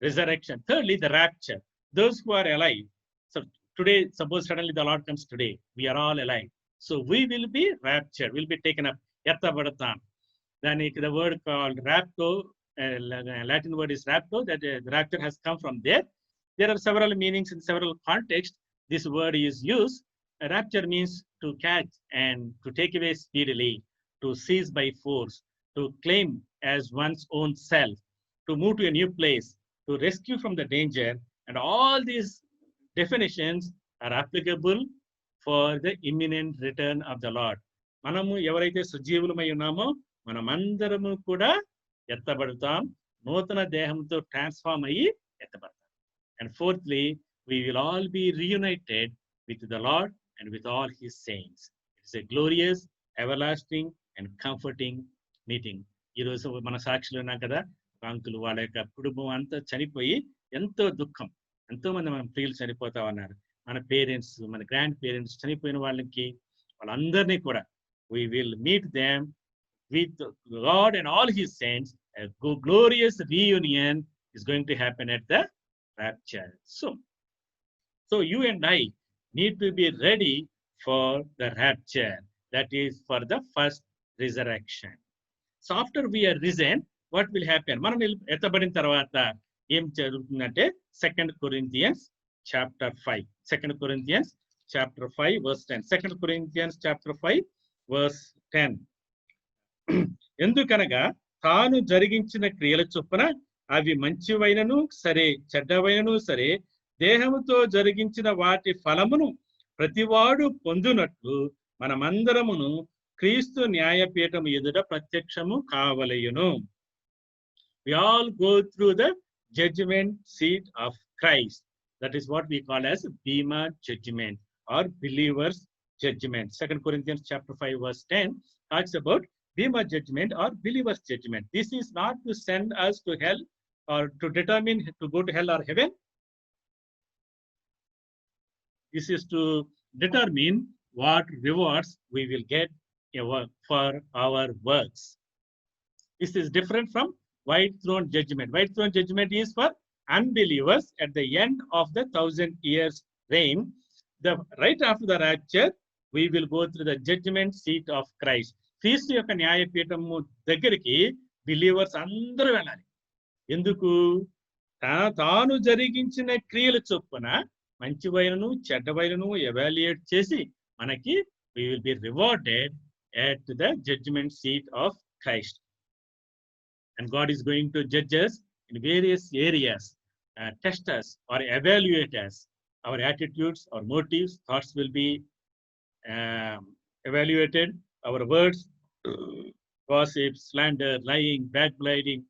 resurrection. Thirdly, the rapture. Those who are alive. So today, suppose suddenly the Lord comes today, we are all alive. So we will be raptured, will be taken up. Yatthabadatam. Then the word called rapto, Latin word is rapto, that the rapture has come from there. There are several meanings in several contexts. This word is used. Rapture means to catch and to take away speedily, to seize by force, to claim as one's own self, to move to a new place, to rescue from the danger. And all these definitions are applicable for the imminent return of the Lord. మనము ఎవరైతే సజీవులమై ఉన్నామో మనమందరము కూడా ఎత్తబడతాం, నూతన దేహంతో transform అయ్యి ఎత్తబడతాం. And fourthly, we will all be reunited with the Lord and with all his saints. It is a glorious, everlasting and comforting meeting. ఈరోజు మన సాక్షులు ఉన్నాం కదా, అంకులు వాళ్ళ యొక్క కుటుంబం అంతా చనిపోయి ఎంతో దుఃఖం, ఎంతో మంది మన ప్రియులు చనిపోతా ఉన్నారు. మన పేరెంట్స్, మన గ్రాండ్ పేరెంట్స్ చనిపోయిన వాళ్ళందరినీ కూడా we will meet them with God and all his saints. A glorious reunion is going to happen at the rapture. So you and I need to be ready for the rapture, that is for the first resurrection. So after we are risen, what will happen? మనం ఎత్తబడిన తర్వాత ఏం జరుగుతుందంటే 2 Corinthians chapter 5. 2 Corinthians chapter 5 verse 10. 2 Corinthians chapter 5 verse 10. ఎందుకనగా తాను జరిగించిన క్రియల చొప్పున అవి మంచివైనను సరే చెడ్డవైనను సరే దేహముతో జరిగించిన వాటి ఫలమును ప్రతివాడు పొందునట్లు మనమందరమును క్రీస్తు న్యాయపీఠము ఎదుట ప్రత్యక్షము కావలయును. We all go through the judgment seat of Christ. That is what we call as Bema judgment or believer's judgment. 2 Corinthians chapter 5 verse 10 talks about Bema judgment or believer's judgment. This is not to send us to hell or to determine to go to hell or heaven. This is to determine what rewards we will get for our works. This is different from white throne judgment. White throne judgment is for unbelievers at the end of the 1,000 years reign. Right after the rapture, we will go through the judgment seat of Christ. క్రీస్తు యొక్క న్యాయపీఠము దగ్గరికి believers అందరూ వెళ్ళాలి. ఎందుకు? తాను జరిగించిన క్రియల చొప్పున మంచివైనను చెడ్డవైనను ఎవాల్యుయేట్ చేసి మనకి we will be rewarded at the judgment seat of Christ. And God is going to judge us in various areas, test us or evaluate us. Our attitudes, our motives, thoughts will be evaluated. Our words, gossip, slander, lying, backbiting,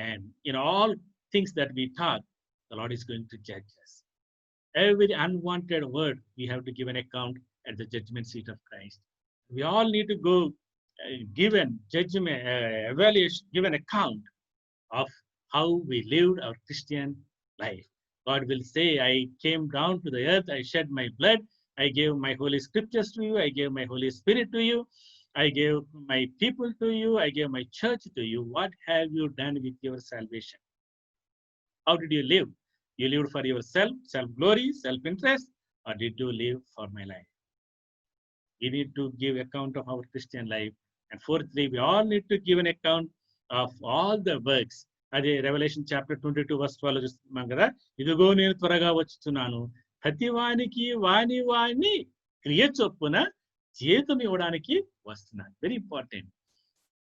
and in all things that we talk, the Lord is going to judge us. Every unwanted word, we have to give an account at the judgment seat of Christ. We all need to go give an judgment, evaluation, give an account of how we lived our Christian life. God will say, I came down to the earth, I shed my blood, I gave my holy scriptures to you, I gave my Holy Spirit to you, I gave my people to you, I gave my church to you. What have you done with your salvation? How did you live? You lived for yourself, self-glory, self-interest, or did you live for my life? We need to give account of our Christian life. And fourthly, we all need to give an account of all the works. అదే Revelation chapter 22 verse 12 చూస్తున్నాం కదా. ఇదిగో నేను త్వరగా వచ్చుచున్నాను, ప్రతి వానికి వాని క్రియ చొప్పున జీతం ఇవ్వడానికి వస్తున్నాను. Very important.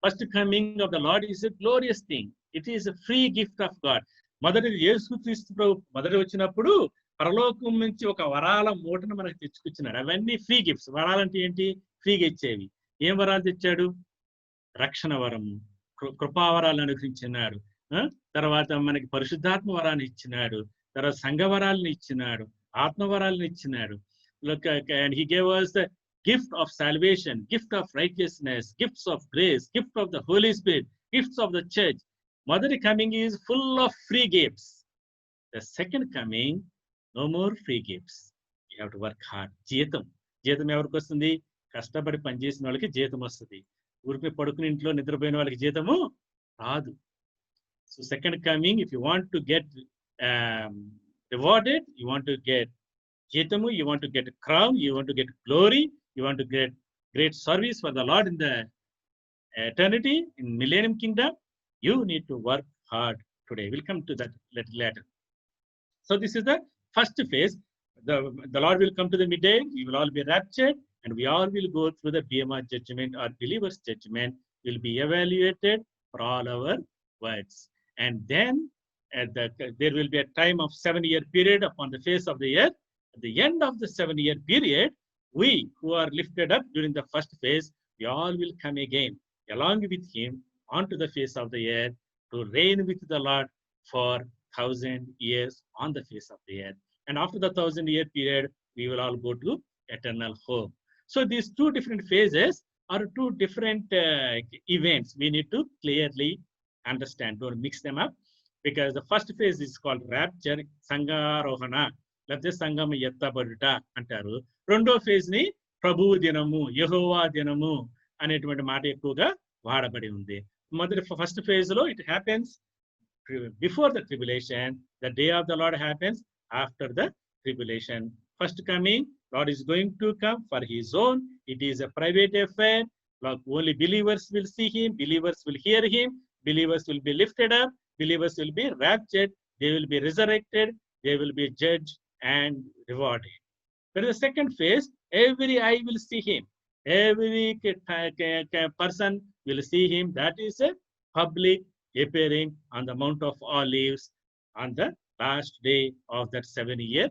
First coming of the lord is a glorious thing. It is a free gift of God. మొదటి యేసుక్రీస్తు ప్రభు మొదటి వచ్చినప్పుడు పరలోకం నుంచి ఒక వరాల మూటను మనకు తెచ్చుకొచ్చినాడు. అవన్నీ ఫ్రీ గిఫ్ట్స్. వరాలంటే ఏంటి? ఫ్రీగా ఇచ్చేవి. ఏం వరాలు తెచ్చాడు? రక్షణ వరము, కృపావరాలు అనుగ్రహించినాడు. తర్వాత మనకి పరిశుద్ధాత్మ వరాన్ని ఇచ్చినాడు. తర్వాత సంఘ వరాలను ఇచ్చినాడు, ఆత్మవరాలను ఇచ్చినాడు. And he gave us the gift of salvation, gift of righteousness, gifts of grace, gift of the Holy Spirit, gifts of the church. Mother coming is full of free gifts. The second coming, no more free gifts. You have to work hard. జీతం ఎవరికి వస్తుంది? కష్టపడి పనిచేసిన వాళ్ళకి జీతం వస్తుంది. ఊరిపై పడుకుని ఇంట్లో నిద్రపోయిన వాళ్ళకి జీతము రాదు. So second coming, if you want to get rewarded, you want to get జీతము, you want to get a crown, you want to get glory, you want to get great service for the Lord in the eternity, in millennium kingdom, you need to work hard today. We'll come to that little later. So this is the first phase. The Lord will come to the midday, we will all be raptured, and we all will go through the BMR judgment or believer's judgment. Will be evaluated for all our words. And then there will be a time of 7-year period upon the face of the earth. At the end of the 7-year period, we who are lifted up during the first phase, we all will come again along with him onto the face of the earth to reign with the Lord for 1,000 years on the face of the earth. And after the 1,000-year period, we will all go to eternal home. So these two different phases are two different events. We need to clearly understand. Don't mix them up, because the first phase is called rapture, సంగారోహణ, లేకపోతే సంగమ ఎత్తబడుట అంటారు. రెండో phase ని ప్రభువు దినము, యెహోవా దినము అనేటువంటి మాట ఎక్కువగా వాడబడి ఉంది. మొదటి ఫస్ట్ ఫేజ్ లో it happens before the tribulation. The day of the lord happens after the tribulation. First coming, Lord is going to come for his own. It is a private affair. Only believers will see him, believers will hear him, believers will be lifted up, believers will be raptured, they will be resurrected, they will be judged and rewarded. But the second phase, every eye will see him, every person will see him. That is a public appearing on the Mount of Olives on the last day of that 7-year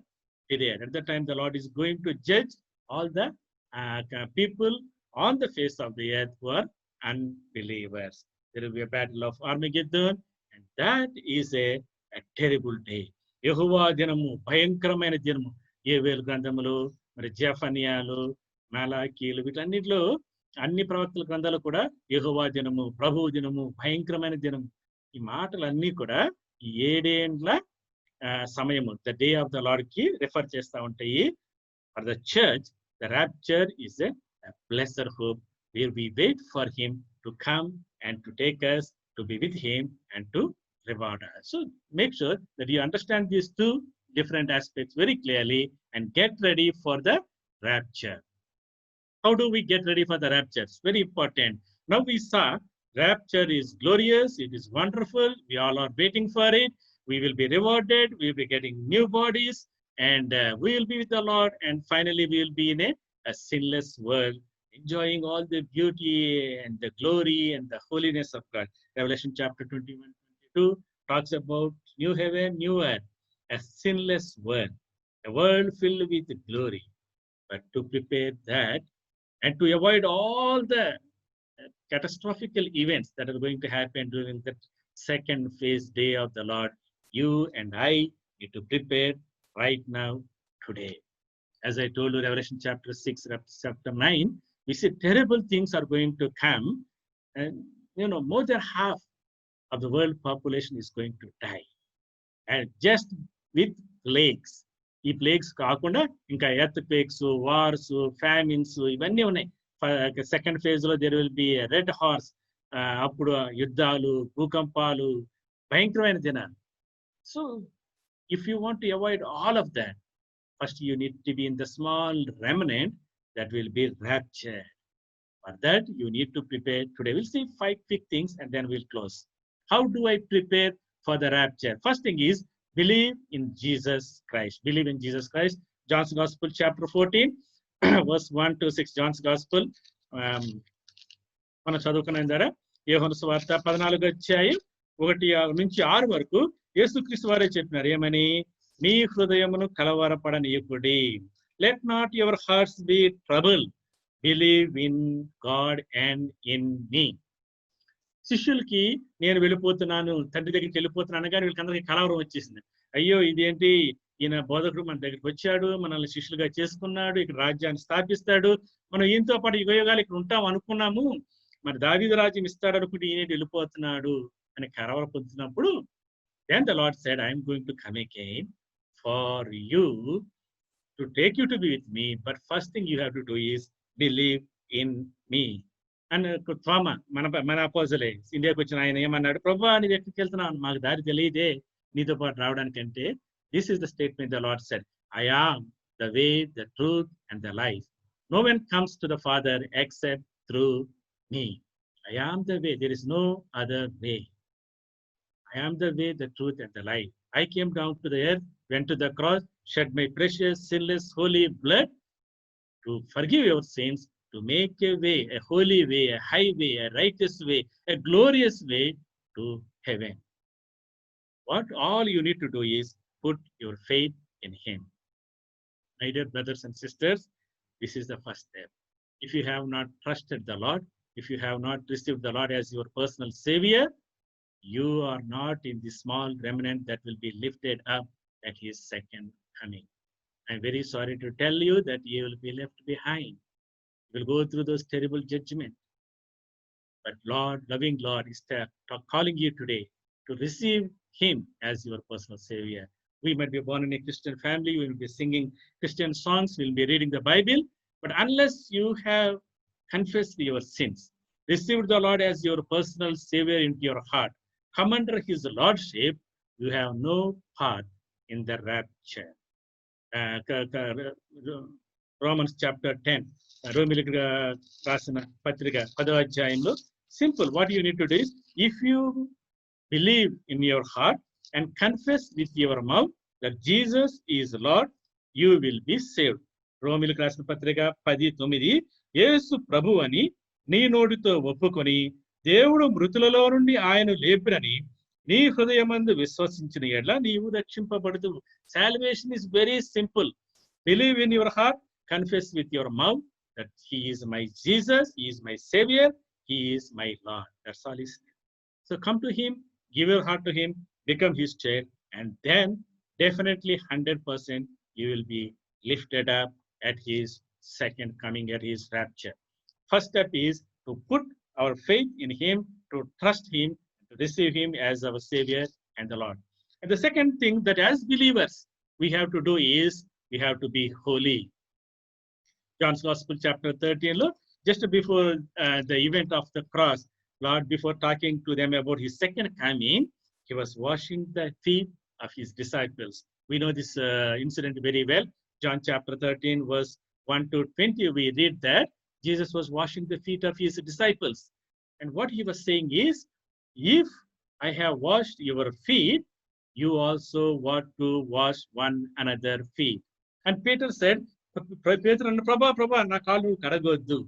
period. At the time, the Lord is going to judge all the people on the face of the earth who are unbelievers. There will be a battle of Armageddon, and that is a terrible day. యెహోవా దినము భయంకరమైన దినము. యోవేలు గ్రంథములు, మరి జెఫన్యాలు, మలాకీలు, వీటన్నిటిలో అన్ని ప్రవక్తల గ్రంథాలు కూడా యెహోవా దినము, ప్రభువు దినము, భయంకరమైన దినము, ఈ మాటలన్నీ కూడా ఈ 7 ఏండ్ల సమయము, the day of the Lord కి రిఫర్ చేస్తూ ఉంటాయి. For the church, the rapture is a blessed hope where we wait for him to come and to take us to be with him and to reward us. So make sure that you understand these two different aspects very clearly and get ready for the rapture. How do we get ready for the rapture? It's very important. Now we saw rapture is glorious. It is wonderful. We all are waiting for it. We will be rewarded. We will be getting new bodies, and we will be with the Lord. And finally, we will be in a sinless world, enjoying all the beauty and the glory and the holiness of God. Revelation chapter 21, 22 talks about new heaven, new earth, a sinless world, a world filled with glory. But to prepare that and to avoid all the catastrophic events that are going to happen during the second phase day of the Lord, you and I need to prepare right now, today. As I told you, Revelation chapter 6, chapter 9, we see terrible things are going to come, and more than half of the world population is going to die. And just with plagues. ఈ plagues కాకుండా ఇంకా earthquakes, wars, famines ఇవన్నీ ఉన్నాయి. Second phase లో there will be red horse, అప్పుడు యుద్ధాలు, భూకంపాలు, భయంకరమైన దినాలు. So if you want to avoid all of that, first you need to be in the small remnant that will be raptured. For that, you need to prepare. Today, we'll see 5 quick things and then we'll close. How do I prepare for the rapture? First thing is, believe in Jesus Christ. Believe in Jesus Christ. John's Gospel, chapter 14, verse 1 to 6. John's Gospel. మనం చదువుకున్నాం ద్వారా యోహాను సువార్త 14 అధ్యాయం 1-6 వరకు యేసుక్రీస్తు వారే చెప్పినారు. ఏమని? మీ హృదయమును కలవరపడనీయకుడి. Let not your hearts be trouble. Believe in God and in me. శిష్యులకి నేను వెళ్ళిపోతున్నాను, తండ్రి దగ్గరికి వెళ్ళిపోతున్నాను, కానీ వీళ్ళకందరికీ కలవరం వచ్చేసింది. అయ్యో, ఇదేంటి, ఈయన బోధకుడు మన దగ్గరికి వచ్చాడు, మనల్ని శిష్యులుగా చేసుకున్నాడు, ఇక్కడ రాజ్యాన్ని స్థాపిస్తాడు, మనం ఈయనతో పాటు యుగయుగాలు ఇక్కడ ఉంటాం అనుకున్నాము, మరి దావీదు రాజ్యం ఇస్తాడు అనుకుంటే ఈయన వెళ్ళిపోతున్నాడు అని కలవర పొందుతున్నప్పుడు, then the Lord said, I am going to come again for you, to take you to be with me, but first thing you have to do is believe in me. And Thoma, మన అపోజలే, ఇండియాకి వచ్చిన ఆయన ఏమన్నాడు? ప్రభువా, నీవు ఎక్కడికి వెళ్తున్నావు? మాకు దారి తెలియదే నీతో పాటు రావడానికంటే, this is the statement the Lord said, I am the way, the truth and the life. No one comes to the Father except through me. I am the way, there is no other way. I am the way, the truth, and the life. I came down to the earth, went to the cross, shed my precious, sinless, holy blood to forgive your sins, to make a way, a holy way, a highway, a righteous way, a glorious way to heaven. What all you need to do is put your faith in Him. My dear brothers and sisters, this is the first step. If you have not trusted the Lord, if you have not received the Lord as your personal Savior, you are not in the small remnant that will be lifted up at His second coming. I'm very sorry to tell you that you will be left behind. You will go through those terrible judgments. But Lord, loving Lord, is calling you today to receive Him as your personal Savior. We might be born in a Christian family, we will be singing Christian songs, we will be reading the Bible, but unless you have confessed your sins, received the Lord as your personal Savior into your heart, come under His Lordship, you have no part in the rapture. Romans chapter 10, రోమిలకు రాసిన పత్రిక 10వ అధ్యాయంలో, simple, what you need to do is, if you believe in your heart and confess with your mouth that Jesus is Lord, you will be saved. రోమిలకు రాసిన పత్రిక 10:9, యేసు ప్రభు అని నీ నోటితో ఒప్పుకొని దేవుడు మృతులలో నుండి ఆయన లేపినని నీ హృదయమందు విశ్వసించిన ఎడల నీవు రక్షింపబడదు. Salvation is very simple. Believe in your heart, confess with your mouth that He is my Jesus, He is my Savior, He is my Lord. That's all is. So come to Him, give your heart to Him, become His child, and then definitely 100% you will be lifted up at His second coming, at His rapture. First step is to put our faith in Him, to trust Him, to receive Him as our Savior and the Lord. And the second thing that as believers we have to do is we have to be holy. John's Gospel chapter 13, look, just before the event of the cross, Lord, before talking to them about His second coming, He was washing the feet of His disciples. We know this incident very well. John chapter 13, verse 1-20, we read that Jesus was washing the feet of his disciples. And what he was saying is, if I have washed your feet, you also want to wash one another feet. And Peter said, Peter and Prabha, na kaalu kadagoddu.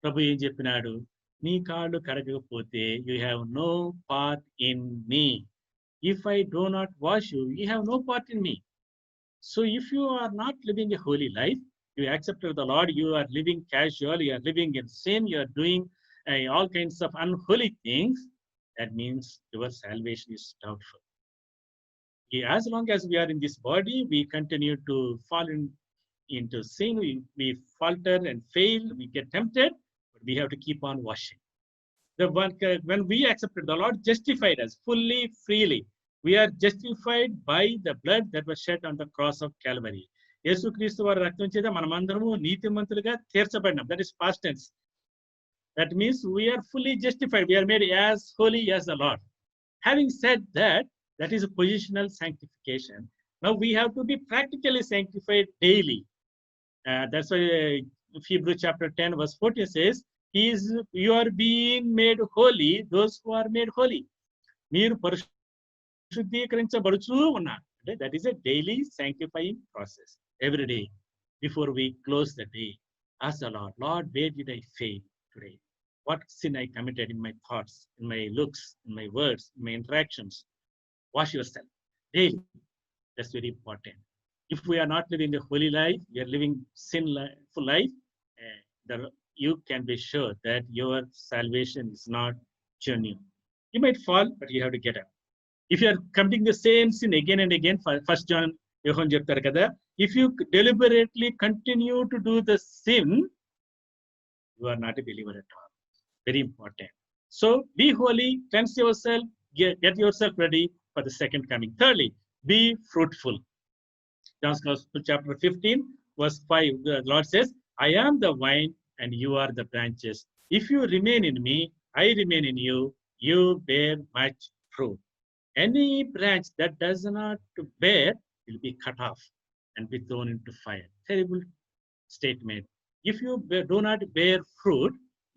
Prabhu ఏం చెప్పినాడు? నీ కాళ్ళు కడగకపోతే you have no part in me. If I do not wash you, you have no part in me. So if you are not living a holy life, you accepted the Lord, you are living casual, you are living in sin, you are doing all kinds of unholy things, that means your salvation is doubtful. As long as we are in this body, we continue to fall into sin, we falter and fail, we get tempted, but we have to keep on washing. When we accepted the Lord, justified us fully, freely. We are justified by the blood that was shed on the cross of Calvary. యేసుక్రీస్తు వారి రక్తం చేత మనమందరము నీతిమంతులుగా తీర్చబడినాం. That is past tense. That means we are fully justified. We are made as holy as the Lord. Having said that, that is a positional sanctification. Now we have to be practically sanctified daily. That's why Hebrews chapter 10 verse 14 says, you are being made holy, those who are made holy. మీరు పరిశుద్ధీకరించబడుచూ ఉన్నారు. That is a daily sanctifying process. Every day, before we close the day, ask the Lord, Lord, where did I fail today? What sin I committed in my thoughts, in my looks, in my words, in my interactions? Wash yourself daily. That's very important. If we are not living a holy life, we are living sinful life, you can be sure that your salvation is not genuine. You might fall, but you have to get up. If you are committing the same sin again and again, 1 John Yohan చెప్తారు కదా, if you deliberately continue to do the sin, you are not a believer at all. Very important. So be holy, cleanse yourself, get yourself ready for the second coming. Thirdly, be fruitful. John's Gospel chapter 15 verse 5, the Lord says, I am the vine and you are the branches. If you remain in me, I remain in you, you bear much fruit. Any branch that does not bear will be cut off and be thrown into fire. Terrible statement. If you do not bear fruit,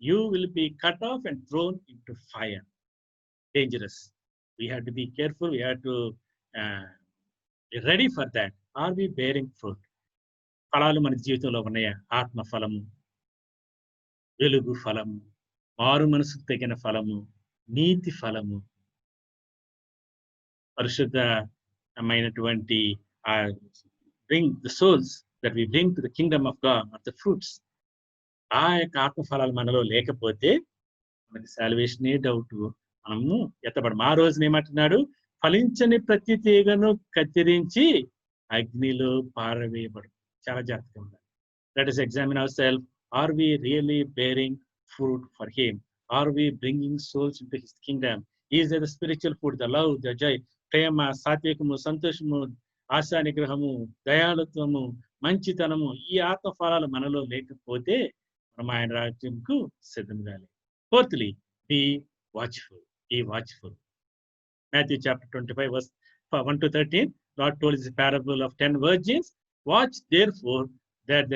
you will be cut off and thrown into fire. Dangerous. We have to be careful. We have to be ready for that. Are we bearing fruit? ఫలాలు మన జీవితంలో ఉన్నాయా? ఆత్మ ఫలము, వెలుగు ఫలము, మారు మనసుకు తగిన ఫలము, నీతి ఫలము, పరిశుద్ధమైనటువంటి bring the souls that we bring to the kingdom of God are the fruits. ఆ యొక్క ఆత్మ ఫలాలు మనలో లేకపోతే మనకి సాల్వేషనే డౌట్. మనము ఎత్తబడము. ఆ రోజున ఏమంటున్నాడు? ఫలించని ప్రతి తీగను కత్తిరించి అగ్నిలో పారవేయబడు. చాలా జాగ్రత్తగా ఉండాలి. Let us examine ourselves. Are we really bearing fruit for him? Are we bringing souls into his kingdom? Is there the spiritual fruit, the love, the joy, ప్రేమ, సాత్వికము, సంతోషము, ఆశా నిగ్రహము, దయాళుత్వము, మంచితనము, ఈ ఆత్మ ఫలాలు మనలో లేకపోతే మనం ఆయన రాజ్యంకు సిద్ధం కాలేదు. Fourthly, be watchful. Be watchful. Matthew chapter 25 verse 1 to 13, Lord told us the parable of 10 virgins. Watch therefore that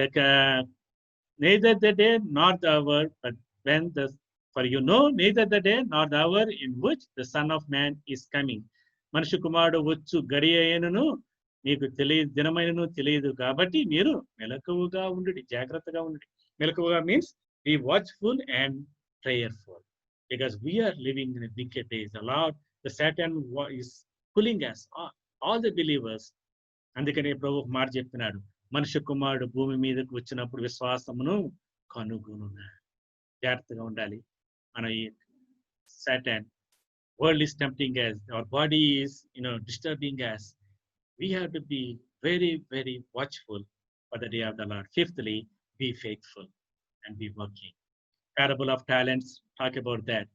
neither the day nor the hour, but when for you know neither the day nor the hour in which the Son of Man is coming. మనిషి కుమారుడు వచ్చు గడియ అయినను మీకు తెలియదు, దినమైనను తెలియదు, కాబట్టి మీరు మెలకువగా ఉండుడి, జాగ్రత్తగా ఉండుడి. మెలకువగా means be watchful and prayerful, because we are living in a wicked days. The Lord, the Satan is pulling us, all the believers. అందుకనే ప్రభు మాట చెప్తున్నాడు, మనిషి కుమారుడు భూమి మీదకు వచ్చినప్పుడు విశ్వాసమును కనుగొనున్నాడు. జాగ్రత్తగా ఉండాలి. మన ఈ Satan world is tempting us, our body is disturbing us. We have to be very, very watchful for the day of the Lord. Fifthly, be faithful and be working. Parable of talents, talk about that.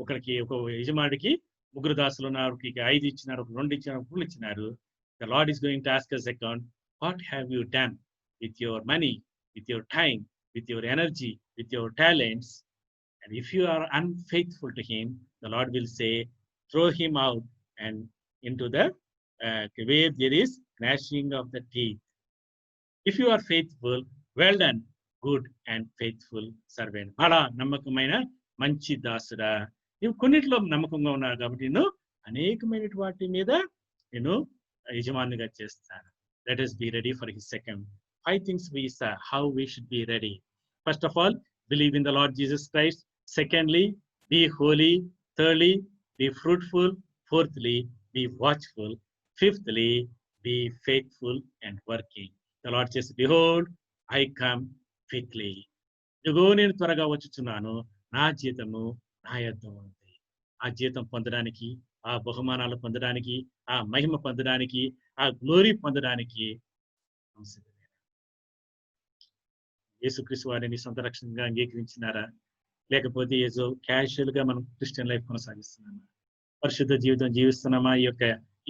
ఒకరికి ఒక యజమానికి 3 దాసులు ఉన్నారు, 5 ఇచ్చినారు, 2 ఇచ్చినారు, 3 ఇచ్చినారు. The Lord is going to ask us account, what have you done with your money, with your time, with your energy, with your talents? And if you are unfaithful to him, the Lord will say, throw him out and into the where there is gnashing of the teeth. If you are faithful, well done, good and faithful servant. బడా నమ్మకమైన మంచి దాసుడా, నువ్వు కొన్నిట్లో నమ్మకంగా ఉన్నావు కాబట్టి నేను అనేకమైన వాటి మీద నేను యజమానిగా చేస్తాను. Let us be ready for his second. 5 things we saw how we should be ready. First of all, believe in the Lord Jesus Christ. Secondly, be holy. Thirdly, be fruitful. Fourthly, be watchful. Fifthly, be faithful and working. The Lord says, behold, I come quickly. ఇదిగో నేను త్వరగా వచ్చుచున్నాను, నా జీతము నా యొద్ద ఉంది. ఆ జీతం పొందడానికి, ఆ బహుమానాలు పొందడానికి, ఆ మహిమ పొందడానికి, ఆ గ్లోరీ పొందడానికి యేసుక్రీస్తు వారిని సొంత రక్షణగా అంగీకరించినారా? లేకపోతే ఏదో క్యాజువల్ గా మనం క్రిస్టియన్ లైఫ్ కొనసాగిస్తున్నామా? పరిశుద్ధ జీవితం జీవిస్తున్నామా? ఈ యొక్క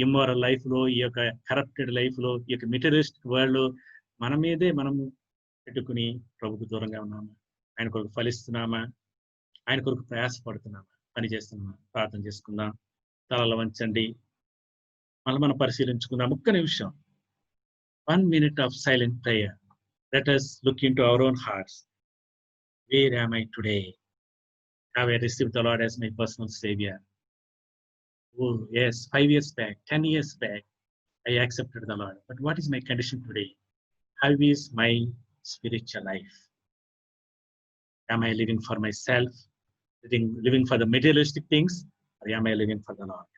ఇమ్మోరల్ లైఫ్ లో, ఈ యొక్క కరప్టెడ్ లైఫ్ లో, ఈ యొక్క మెటీరియలిస్టిక్ వరల్డ్ లో మన మీదే మనము పెట్టుకుని ప్రభుకు దూరంగా ఉన్నామా? ఆయన కొరకు ఫలిస్తున్నామా? ఆయన కొరకు ప్రయాసపడుతున్నామా? పని చేస్తున్నామా? ప్రార్థన చేసుకుందాం. తలలు వంచండి. మనం పరిశీలించుకుందాం. ఒక్క నిమిషం, 1 minute of silent prayer. Let us look into our own hearts. Where am I today? Have I received the Lord as my personal Savior? Oh, yes, 5 years back, 10 years back, I accepted the Lord. But what is my condition today? How is my spiritual life? Am I living for myself, living for the materialistic things, or am I living for the Lord?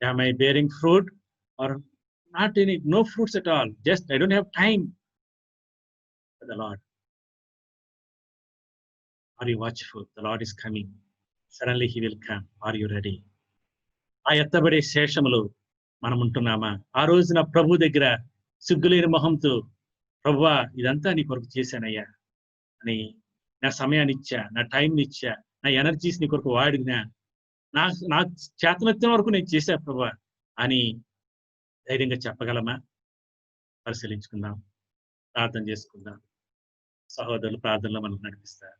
Am I bearing fruit or not any, no fruits at all? Just I don't have time for the Lord. Are you watchful? The Lord is coming. Suddenly he will come. Are you ready? ఆ ఎత్తబడే శేషములు మనం ఉంటున్నామా? ఆ రోజున ప్రభు దగ్గర సిగ్గులేని మొహంతో, ప్రభువా ఇదంతా నీ కొరకు చేశానయ్యా అని, నా సమయాన్ని ఇచ్చా, నా టైంని ఇచ్చా, నా ఎనర్జీస్ నీ కొరకు వాడినా, నా చేతనెత్తిన వరకు నేను చేశా ప్రభువా అని ధైర్యంగా చెప్పగలమా? పరిశీలించుకుందాం, ప్రార్థన చేసుకుందాం. సహోదరులు ప్రార్థనలో మనకు నడిపిస్తారు.